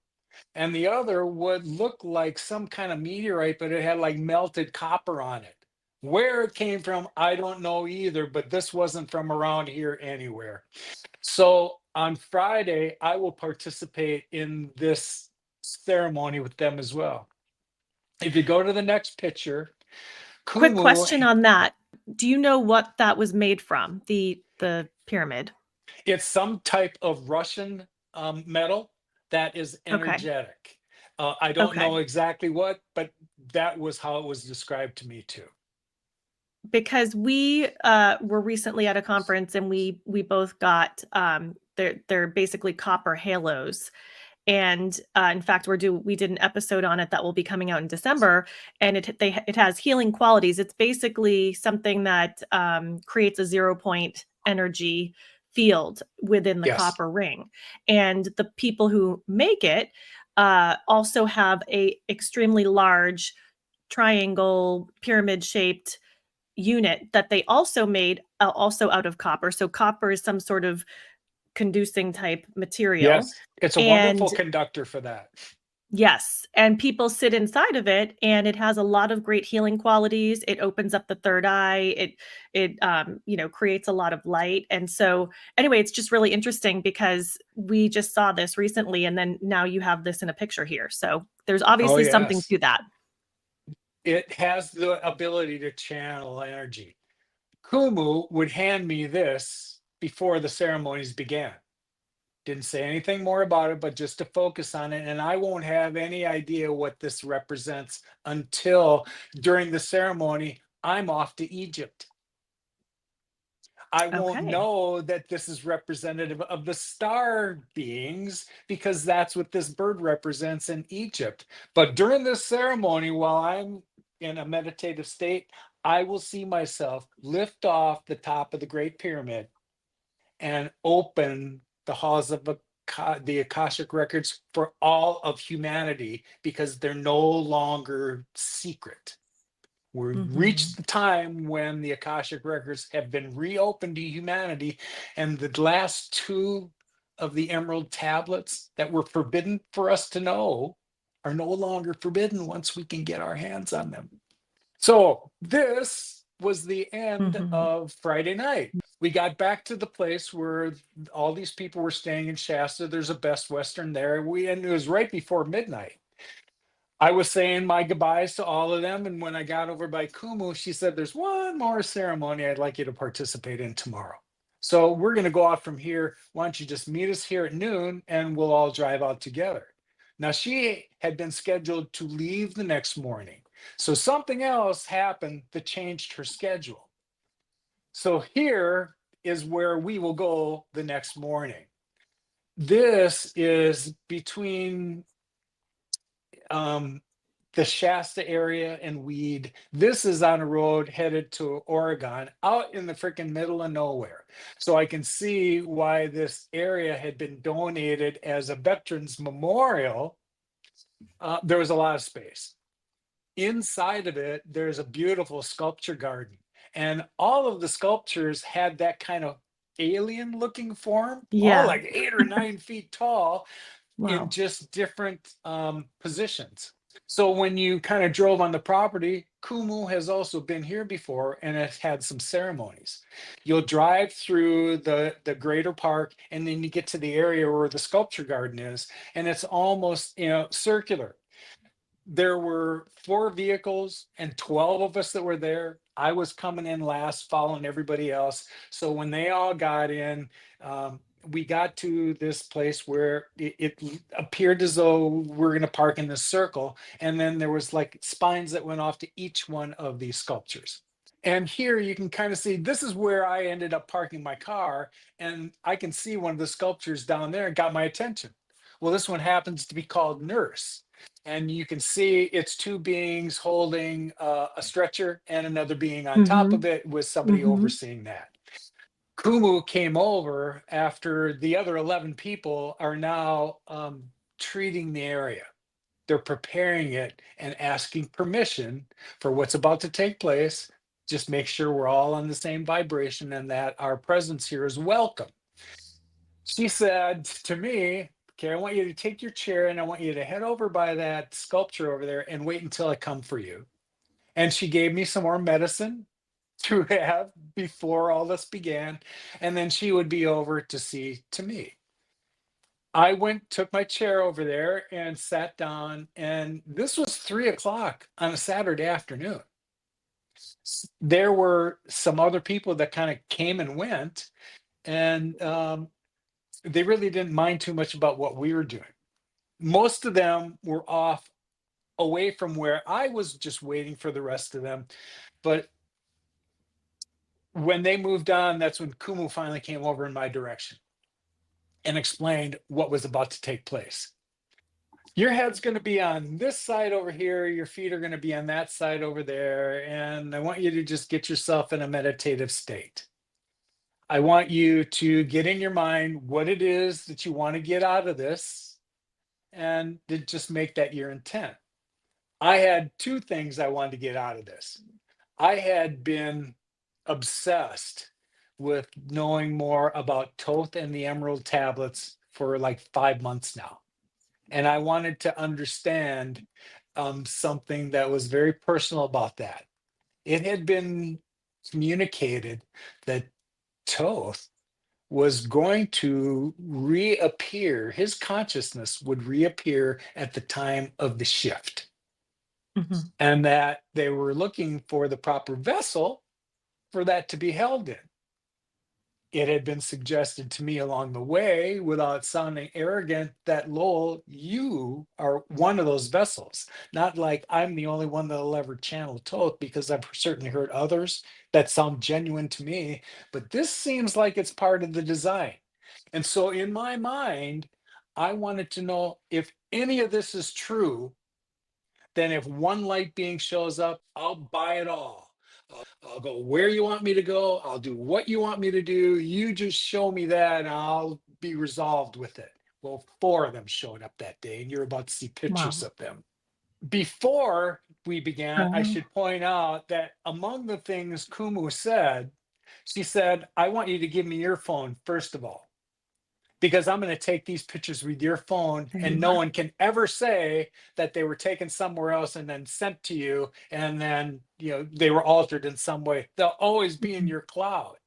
and the other would look like some kind of meteorite, but it had like melted copper on it. Where it came from, I don't know either, but this wasn't from around here anywhere. So on Friday, I will participate in this ceremony with them as well. If you go to the next picture, Quick Kumu, question on that. Do you know what that was made from, the pyramid? it's some type of Russian metal that is Okay. energetic. I don't Okay. know exactly what, but that was how it was described to me too. Because we were recently at a conference and we both got they're basically copper halos. And in fact, we did an episode on it that will be coming out in December, and it has healing qualities. It's basically something that creates a 0 point energy field within the Yes. copper ring. And the people who make it also have a extremely large triangle pyramid shaped unit that they also made also out of copper. So copper is some sort of conducing type material. Yes. It's a And wonderful conductor for that. yes, and people sit inside of it, and it has a lot of great healing qualities. It opens up the third eye. It creates a lot of light. And so anyway, it's just really interesting because we just saw this recently, and then now you have this in a picture here. So there's Oh, obviously something yes. to that. It has the ability to channel energy. Kumu would hand me this before the ceremonies began. Didn't say anything more about it, but just to focus on it. And I won't have any idea what this represents until during the ceremony, I'm off to Egypt. I won't Okay. know that this is representative of the star beings because that's what this bird represents in Egypt. But during this ceremony, while I'm in a meditative state, I will see myself lift off the top of the Great Pyramid and open the halls of the Akashic records for all of humanity because they're no longer secret. We've reached Mhm. the time when the Akashic records have been reopened to humanity, and the last two of the emerald tablets that were forbidden for us to know are no longer forbidden once we can get our hands on them. So this was the end Mhm. of Friday night. We got back to the place where all these people were staying in Shasta. There's a Best Western there. And it was right before midnight. I was saying my goodbyes to all of them. And when I got over by Kumu, she said, "There's one more ceremony I'd like you to participate in tomorrow. So we're going to go out from here. Why don't you just meet us here at noon and we'll all drive out together?" Now, she had been scheduled to leave the next morning. So something else happened that changed her schedule. So here is where we will go the next morning. This is between um, the Shasta area and Weed. This is on a road headed to Oregon, out in the freaking middle of nowhere. So I can see why this area had been donated as a veterans memorial. There was a lot of space. Inside of it, there's a beautiful sculpture garden. And all of the sculptures had that kind of alien looking form, all Yeah. like 8 or 9 feet tall in Wow. just different positions. So when you kind of drove on the property, Kumu has also been here before and it had some ceremonies. You'll drive through the greater park and then you get to the area where the sculpture garden is, and it's almost, circular. There were 4 vehicles and 12 of us that were there. I was coming in last, following everybody else. So when they all got in, we got to this place where it appeared as though we're going to park in this circle. And then there was like spines that went off to each one of these sculptures. And here you can kind of see this is where I ended up parking my car. And I can see one of the sculptures down there got my attention. Well, this one happens to be called Nurse. And you can see it's two beings holding a stretcher and another being on top of Mhm. it with somebody Mhm. overseeing that. Kumu came over after the other 11 people are now treating the area. They're preparing it and asking permission for what's about to take place. Just make sure we're all on the same vibration and that our presence here is welcome. She said to me, "Okay, I want you to take your chair and I want you to head over by that sculpture over there and wait until I come for you." And she gave me some more medicine to have before all this began. And then she would be over to see to me. I went, took my chair over there and sat down. And this was 3 o'clock on a Saturday afternoon. There were some other people that kind of came and went. And they really didn't mind too much about what we were doing. Most of them were off away from where I was just waiting for the rest of them. But when they moved on, that's when Kumu finally came over in my direction and explained what was about to take place. Your head's going to be on this side over here. Your feet are going to be on that side over there. And I want you to just get yourself in a meditative state. I want you to get in your mind what it is that you want to get out of this and to just make that your intent. I had two things I wanted to get out of this. I had been obsessed with knowing more about Thoth and the Emerald Tablets for like 5 months now. And I wanted to understand something that was very personal about that. It had been communicated that Thoth was going to reappear, his consciousness would reappear at the time of the shift, Mhm. and that they were looking for the proper vessel for that to be held in. it had been suggested to me along the way, without sounding arrogant, that Lowell, you are one of those vessels. Not like I'm the only one that'll ever channel Thoth, because I've certainly heard others that sound genuine to me, but this seems like it's part of the design. And so in my mind, I wanted to know if any of this is true. Then if one light being shows up, I'll buy it all. I'll go where you want me to go. I'll do what you want me to do. You just show me that and I'll be resolved with it. Well, 4 of them showed up that day, and you're about to see pictures Wow. of them. Before we began, I Oh, should point out that among the things Kumu said, she said, I want you to give me your phone, first of all, because I'm going to take these pictures with your phone, there and you no are. one can ever say that they were taken somewhere else and then sent to you, and then they were altered in some way. They'll always be in your cloud.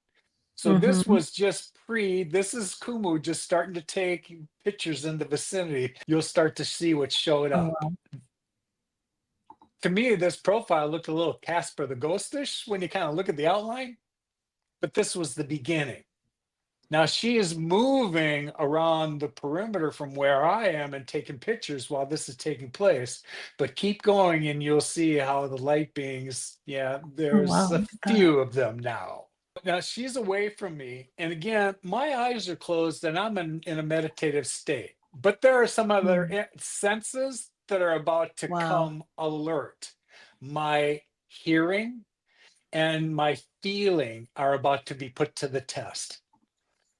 So this Mm-hmm. was just this is Kumu just starting to take pictures in the vicinity. You'll start to see what showed Oh, up. wow. To me, this profile looked a little Casper the Ghostish when you kind of look at the outline, but this was the beginning. Now she is moving around the perimeter from where I am and taking pictures while this is taking place. But keep going and you'll see how the light beings, Oh, there's wow. a Look at that. few of them now. Now she's away from me. And again, my eyes are closed and I'm in a meditative state. But there are some other Mm. senses that are about to Wow. come alert. My hearing and my feeling are about to be put to the test.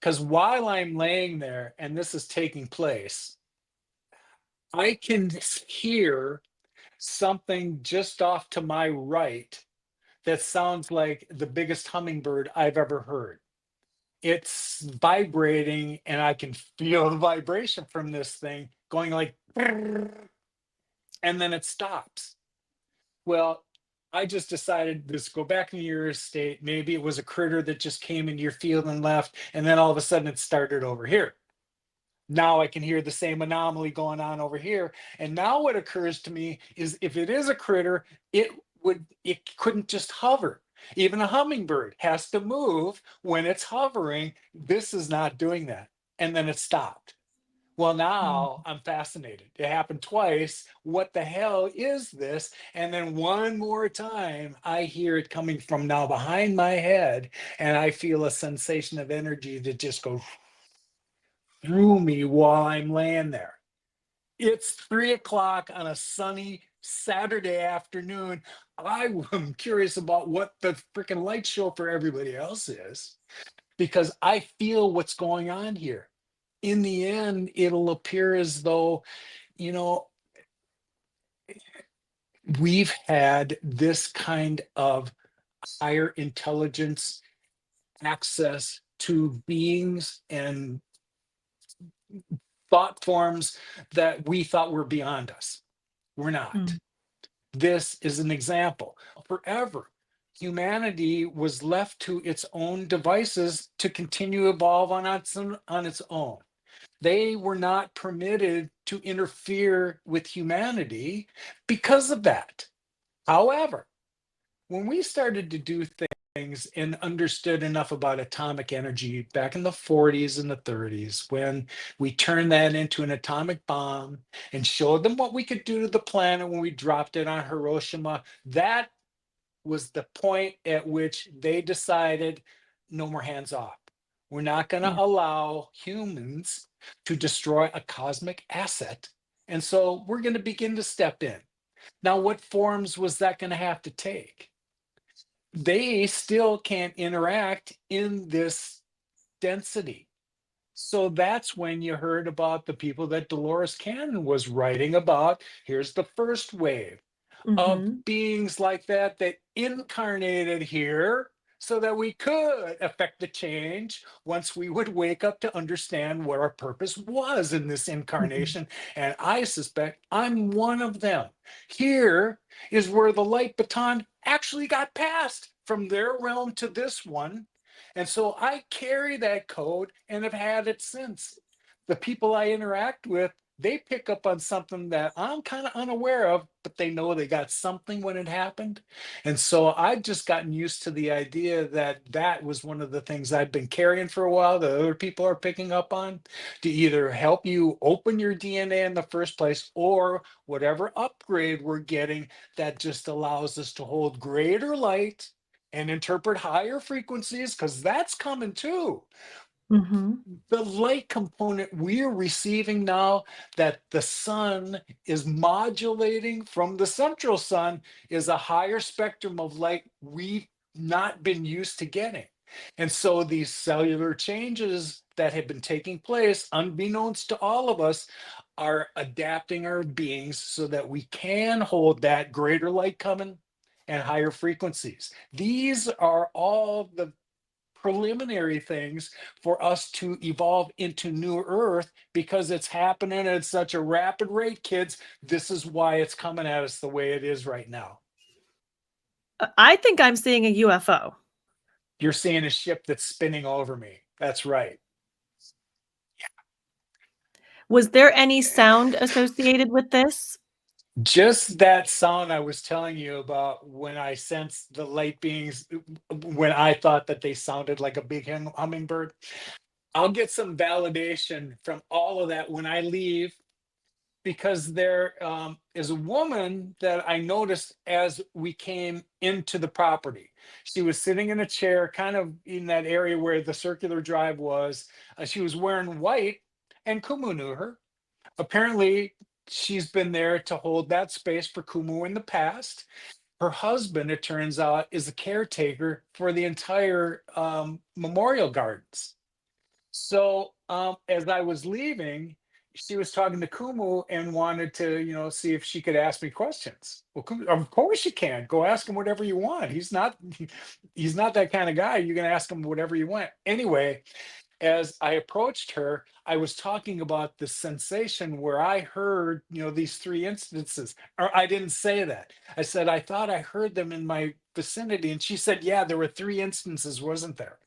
Because while I'm laying there and this is taking place, I can hear something just off to my right that sounds like the biggest hummingbird I've ever heard. It's vibrating, and I can feel the vibration from this thing going like, and then it stops. Well, I just decided this go back into your state. Maybe it was a critter that just came into your field and left, and then all of a sudden it started over here. Now I can hear the same anomaly going on over here. And now what occurs to me is, if it is a critter, it couldn't just hover. Even a hummingbird has to move when it's hovering. This is not doing that. And then it stopped. Well, Mm. now I'm fascinated. It happened twice. What the hell is this? And then one more time, I hear it coming from now behind my head, and I feel a sensation of energy that just goes through me while I'm laying there. It's 3 o'clock on a sunny Saturday afternoon. I am curious about what the freaking light show for everybody else is, because I feel what's going on here. In the end, it'll appear as though, you know, we've had this kind of higher intelligence access to beings and thought forms that we thought were beyond us. We're not. Mm. This is an example. Forever, humanity was left to its own devices to continue to evolve on its own. They were not permitted to interfere with humanity because of that. However, when we started to do things and understood enough about atomic energy back in the 40s and the 30s, when we turned that into an atomic bomb and showed them what we could do to the planet when we dropped it on Hiroshima, that was the point at which they decided no more hands off. We're not going to Yeah. allow humans to destroy a cosmic asset. And so we're going to begin to step in. Now, what forms was that going to have to take? They still can't interact in this density. So that's when you heard about the people that Dolores Cannon was writing about. Here's the first wave of Mm-hmm. beings like that incarnated here so that we could affect the change once we would wake up to understand what our purpose was in this Mm-hmm. incarnation. And I suspect I'm one of them. Here is where the light baton actually got passed from their realm to this one. And so I carry that code and have had it since. The people I interact with they pick up on something that I'm kind of unaware of, but they know they got something when it happened. And so I've just gotten used to the idea that that was one of the things I've been carrying for a while that other people are picking up on, to either help you open your DNA in the first place, or whatever upgrade we're getting that just allows us to hold greater light and interpret higher frequencies, because that's coming too. Mhm. The light component we're receiving now, that the sun is modulating from the central sun, is a higher spectrum of light we've not been used to getting. And so these cellular changes that have been taking place, unbeknownst to all of us, are adapting our beings so that we can hold that greater light coming and higher frequencies. These are all the preliminary things for us to evolve into new earth, because it's happening at such a rapid rate, kids. This is why it's coming at us the way it is right now. I think I'm seeing a UFO. You're seeing a ship that's spinning over me. That's right. Was there any sound associated with this? Just that sound I was telling you about, when I sensed the light beings, when I thought that they sounded like a big hummingbird. I'll get some validation from all of that when I leave, because there is a woman that I noticed as we came into the property. She was sitting in a chair, kind of in that area where the circular drive was. She was wearing white, and Kumu knew her. Apparently, she's been there to hold that space for Kumu in the past. Her husband, it turns out, is the caretaker for the entire memorial gardens. So as I was leaving, she was talking to Kumu and wanted to, see if she could ask me questions. Well, Kumu, of course you can. Go ask him whatever you want. He's not that kind of guy. You can ask him whatever you want. Anyway, as I approached her, I was talking about the sensation where I heard, these three instances. Or I didn't say that. I said I thought I heard them in my vicinity, and she said, "Yeah, there were three instances, wasn't there?"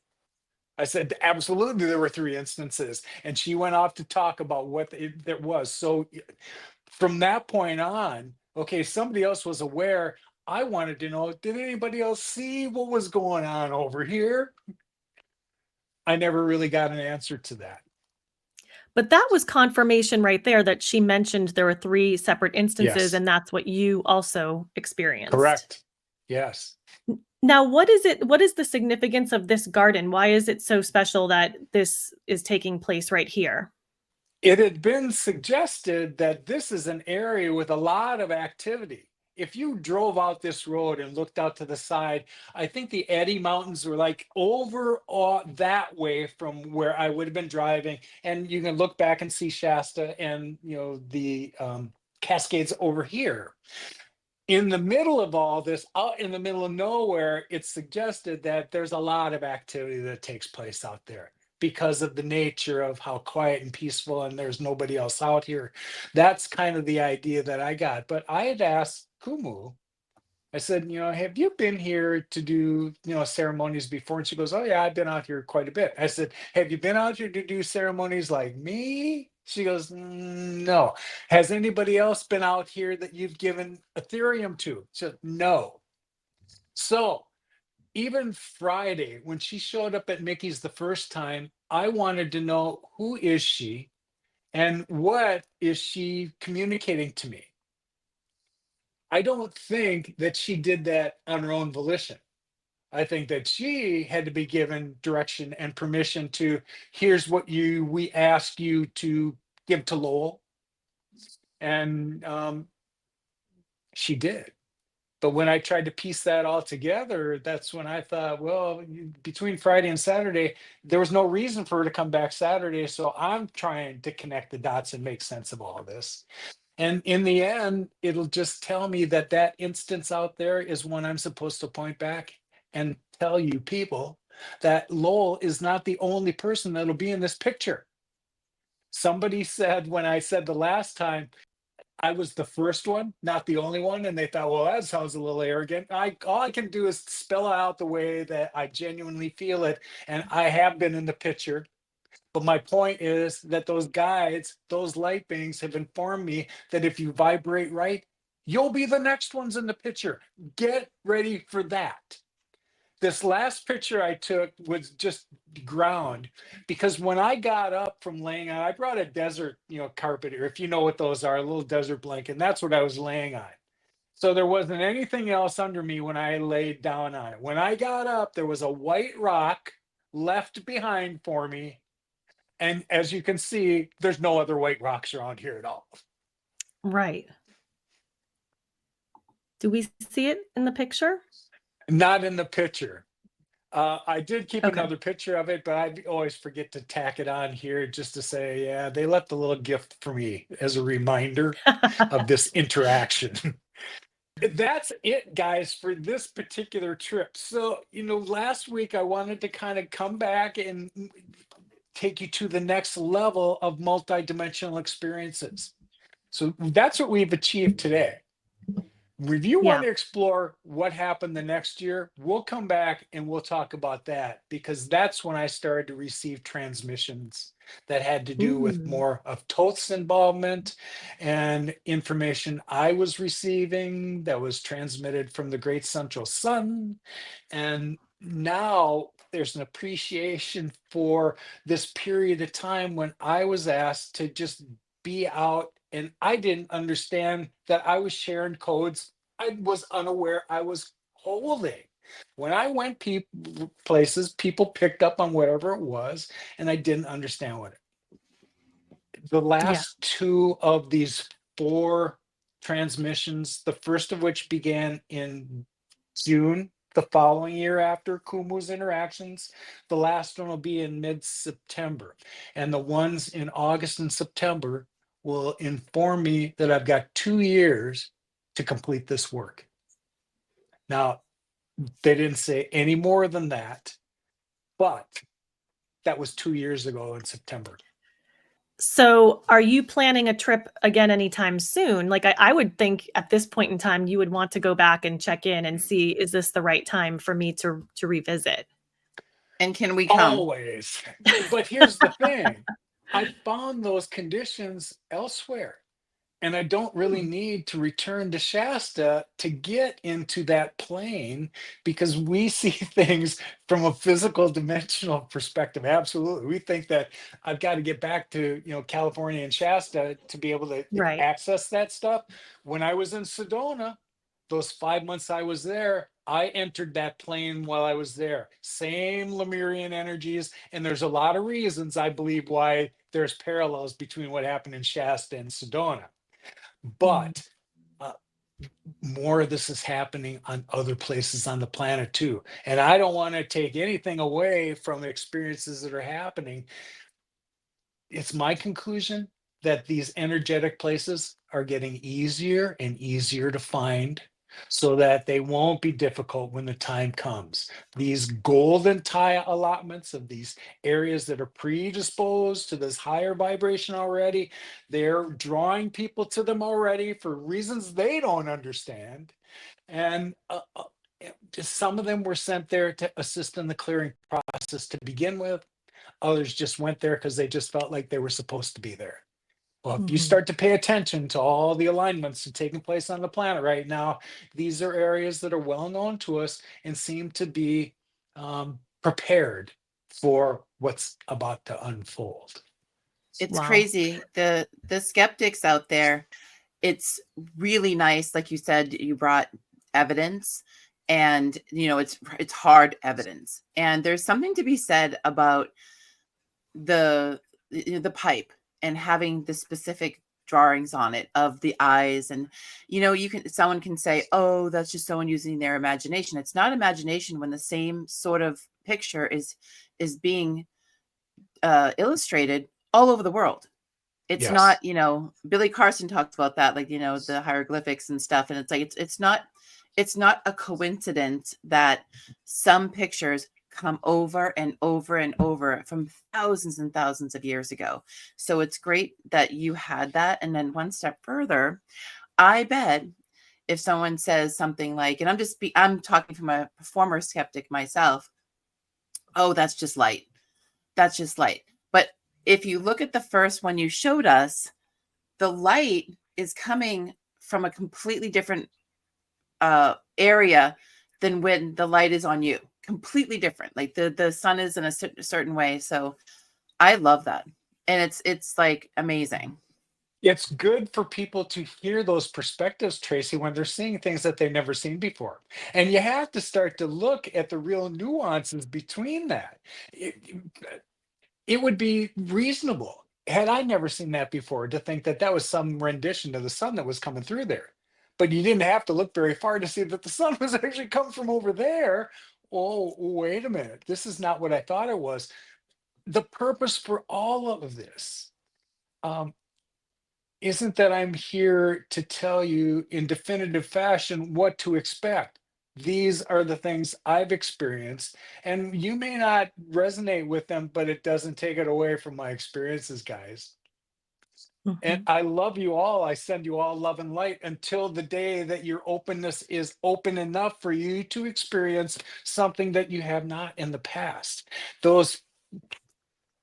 I said, "Absolutely, there were three instances." And she went off to talk about what there was. So from that point on, okay, somebody else was aware. I wanted to know, did anybody else see what was going on over here? I never really got an answer to that. But that was confirmation right there that she mentioned there were 3 separate instances, Yes, and that's what you also experienced. correct. Yes. Now, what is the significance of this garden? Why is it so special that this is taking place right here? It had been suggested that this is an area with a lot of activity. If you drove out this road and looked out to the side, I think the Eddy Mountains were like over that way from where I would have been driving. And you can look back and see Shasta and, the Cascades over here. In the middle of all this, out in the middle of nowhere, it's suggested that there's a lot of activity that takes place out there because of the nature of how quiet and peaceful, and there's nobody else out here. That's kind of the idea that I got. But I had asked Kumu, I said, "Have you been here to do, ceremonies before?" And she goes, "Oh yeah, I've been out here quite a bit." I said, "Have you been out here to do ceremonies like me?" She goes, "No." "Has anybody else been out here that you've given Ethereum to?" She said, "No." So even Friday, when she showed up at Mickey's the first time, I wanted to know, who is she and what is she communicating to me? I don't think that she did that on her own volition. I think that she had to be given direction and permission to, "Here's what we ask you to give to Lowell," and she did. But when I tried to piece that all together, that's when I thought, well, between Friday and Saturday, there was no reason for her to come back Saturday. So I'm trying to connect the dots and make sense of all of this. And in the end, it'll just tell me that that instance out there is one I'm supposed to point back and tell you people that Lowell is not the only person that'll be in this picture. Somebody said, when I said the last time, I was the first one, not the only one, and they thought, well, that sounds a little arrogant. All I can do is spell out the way that I genuinely feel it, and I have been in the picture. But my point is that those guides, those light beings have informed me that if you vibrate right, you'll be the next ones in the picture. Get ready for that. This last picture I took was just ground, because when I got up from laying on, I brought a desert, carpet here, if you know what those are, a little desert blanket, and that's what I was laying on. So there wasn't anything else under me when I laid down on it. When I got up, there was a white rock left behind for me. And as you can see, there's no other white rocks around here at all. Right. Do we see it in the picture? Not in the picture. I did keep Okay. another picture of it, but I always forget to tack it on here just to say, yeah, they left a little gift for me as a reminder of this interaction. That's it, guys, for this particular trip. So, last week I wanted to kind of come back and take you to the next level of multidimensional experiences. So that's what we've achieved today. If you want Yeah. to explore what happened the next year, we'll come back and we'll talk about that, because that's when I started to receive transmissions that had to do with Ooh. more of Toth's involvement and information I was receiving that was transmitted from the great central sun. And now there's an appreciation for this period of time when I was asked to just be out, and I didn't understand that I was sharing codes I was unaware I was holding. When I went places, people picked up on whatever it was, and I didn't understand what it. The Yeah. last two of these four transmissions, the first of which began in June, the following year after Kumu's interactions. The last one will be in mid-September. And the ones in August and September will inform me that I've got 2 years to complete this work. Now, they didn't say any more than that, but that was 2 years ago in September. So are you planning a trip again anytime soon? Like I would think at this point in time, you would want to go back and check in and see, is this the right time for me to revisit? And can we come? Always. But here's the thing. I found those conditions elsewhere. And I don't really need to return to Shasta to get into that plane, because we see things from a physical dimensional perspective. Absolutely. We think that I've got to get back to, California and Shasta to be able to Right. access that stuff. When I was in Sedona, those 5 months I was there, I entered that plane while I was there. Same Lemurian energies. And there's a lot of reasons, I believe, why there's parallels between what happened in Shasta and Sedona. But more of this is happening on other places on the planet too. And I don't want to take anything away from the experiences that are happening. It's my conclusion that these energetic places are getting easier and easier to find, so that they won't be difficult when the time comes. These golden tie allotments of these areas that are predisposed to this higher vibration already, they're drawing people to them already for reasons they don't understand. And some of them were sent there to assist in the clearing process to begin with. Others just went there because they just felt like they were supposed to be there. Well, if you start to pay attention to all the alignments that are taking place on the planet right now, these are areas that are well known to us and seem to be prepared for what's about to unfold. It's Wow. crazy. The skeptics out there, it's really nice. Like you said, you brought evidence, and it's hard evidence. And there's something to be said about the pipe and having the specific drawings on it of the eyes. And someone can say, oh, that's just someone using their imagination. It's not imagination when the same sort of picture is being illustrated all over the world. It's Yes. not, Billy Carson talks about that, like, the hieroglyphics and stuff. And it's like, it's not a coincidence that some pictures come over and over and over from thousands and thousands of years ago. So it's great that you had that. And then one step further, I bet if someone says something like, and I'm talking from a former skeptic myself, oh, that's just light. That's just light. But if you look at the first one you showed us, the light is coming from a completely different area than when the light is on you. Completely different. Like the sun is in a certain way. So I love that. And it's like amazing. It's good for people to hear those perspectives, Tracy, when they're seeing things that they've never seen before. And you have to start to look at the real nuances between that. It would be reasonable, had I never seen that before, to think that that was some rendition of the sun that was coming through there. But you didn't have to look very far to see that the sun was actually coming from over there. Oh, wait a minute. This is not what I thought it was. The purpose for all of this um, isn't that I'm here to tell you in definitive fashion what to expect. These are the things I've experienced, and you may not resonate with them, but it doesn't take it away from my experiences, guys. And Mhm. I love you all. I send you all love and light until the day that your openness is open enough for you to experience something that you have not in the past. Those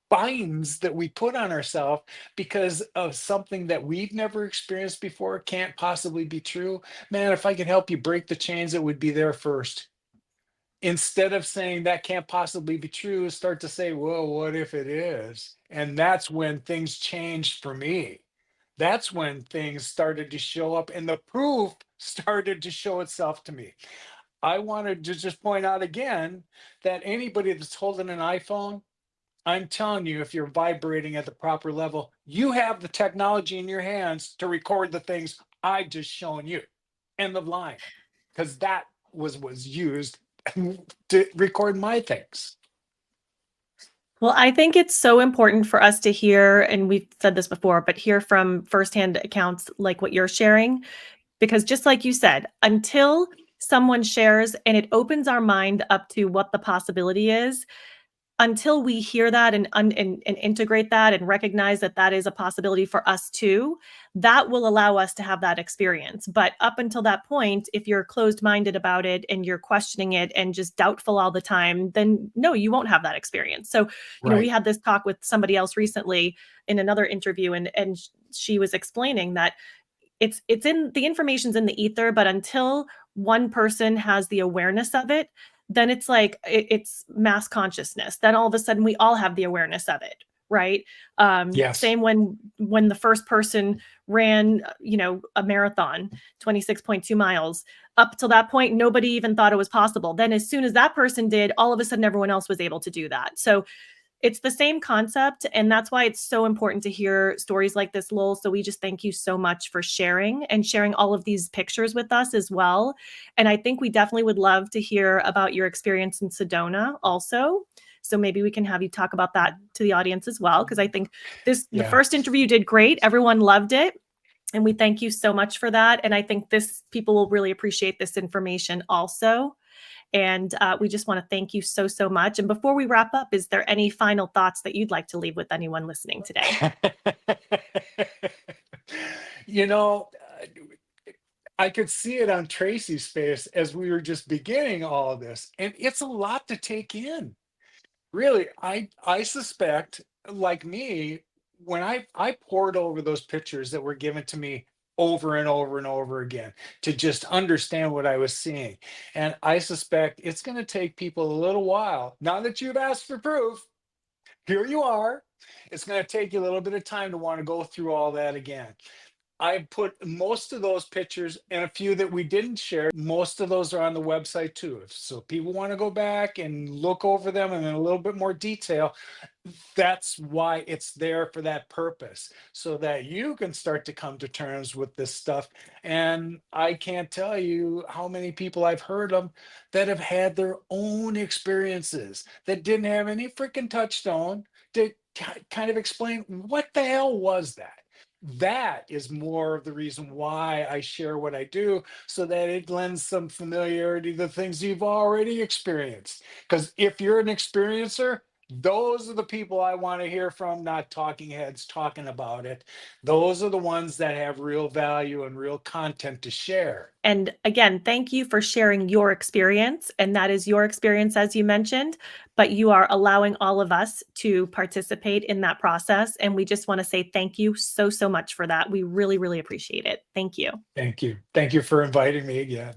binds that we put on ourselves because of something that we've never experienced before can't possibly be true. Man, if I could help you break the chains, it would be there first. Instead of saying that can't possibly be true, start to say, whoa, what if it is? And that's when things changed for me. That's when things started to show up and the proof started to show itself to me. I wanted to just point out again that anybody that's holding an iPhone, I'm telling you, if you're vibrating at the proper level, you have the technology in your hands to record the things I just shown you. End of line. Because that was used to record my things. Well, I think it's so important for us to hear, and we've said this before, but hear from firsthand accounts like what you're sharing. Because just like you said, until someone shares and it opens our mind up to what the possibility is, until we hear that and integrate that and recognize that that is a possibility for us too, that will allow us to have that experience. But up until that point, if you're closed minded about it and you're questioning it and just doubtful all the time, then no, you won't have that experience. So, we Right. had this talk with somebody else recently in another interview, and she was explaining that it's in the information's in the ether, but until one person has the awareness of it, then it's like it's mass consciousness. Then all of a sudden we all have the awareness of it, right? Yes. Same when the first person ran, a marathon, 26.2 miles. Up till that point, nobody even thought it was possible. Then as soon as that person did, all of a sudden everyone else was able to do that. So it's the same concept, and that's why it's so important to hear stories like this, Lowell. So we just thank you so much for sharing and sharing all of these pictures with us as well. And I think we definitely would love to hear about your experience in Sedona also. So maybe we can have you talk about that to the audience as well, because I think the Yeah. first interview did great. Everyone loved it. And we thank you so much for that. And I think people will really appreciate this information also. And we just want to thank you so, so much. And before we wrap up, is there any final thoughts that you'd like to leave with anyone listening today? you know, uh, I could see it on Tracy's face as we were just beginning all of this, and it's a lot to take in. Really, I suspect, like me, when I pored over those pictures that were given to me over and over and over again to just understand what I was seeing. And I suspect it's going to take people a little while. Now that you've asked for proof, here you are. It's going to take you a little bit of time to want to go through all that again. I put most of those pictures and a few that we didn't share. Most of those are on the website too. So people want to go back and look over them and in a little bit more detail. That's why it's there for that purpose, so that you can start to come to terms with this stuff. And I can't tell you how many people I've heard of that have had their own experiences that didn't have any freaking touchstone to kind of explain what the hell was that. That is more of the reason why I share what I do, so that it lends some familiarity to things you've already experienced. Because if you're an experiencer, Those are the people I want to hear from, not talking heads talking about it. Those are the ones that have real value and real content to share. And again, thank you for sharing your experience. And that is your experience, as you mentioned, but you are allowing all of us to participate in that process. And we just want to say thank you so, so much for that. We really, really appreciate it. Thank you. Thank you. Thank you for inviting me again.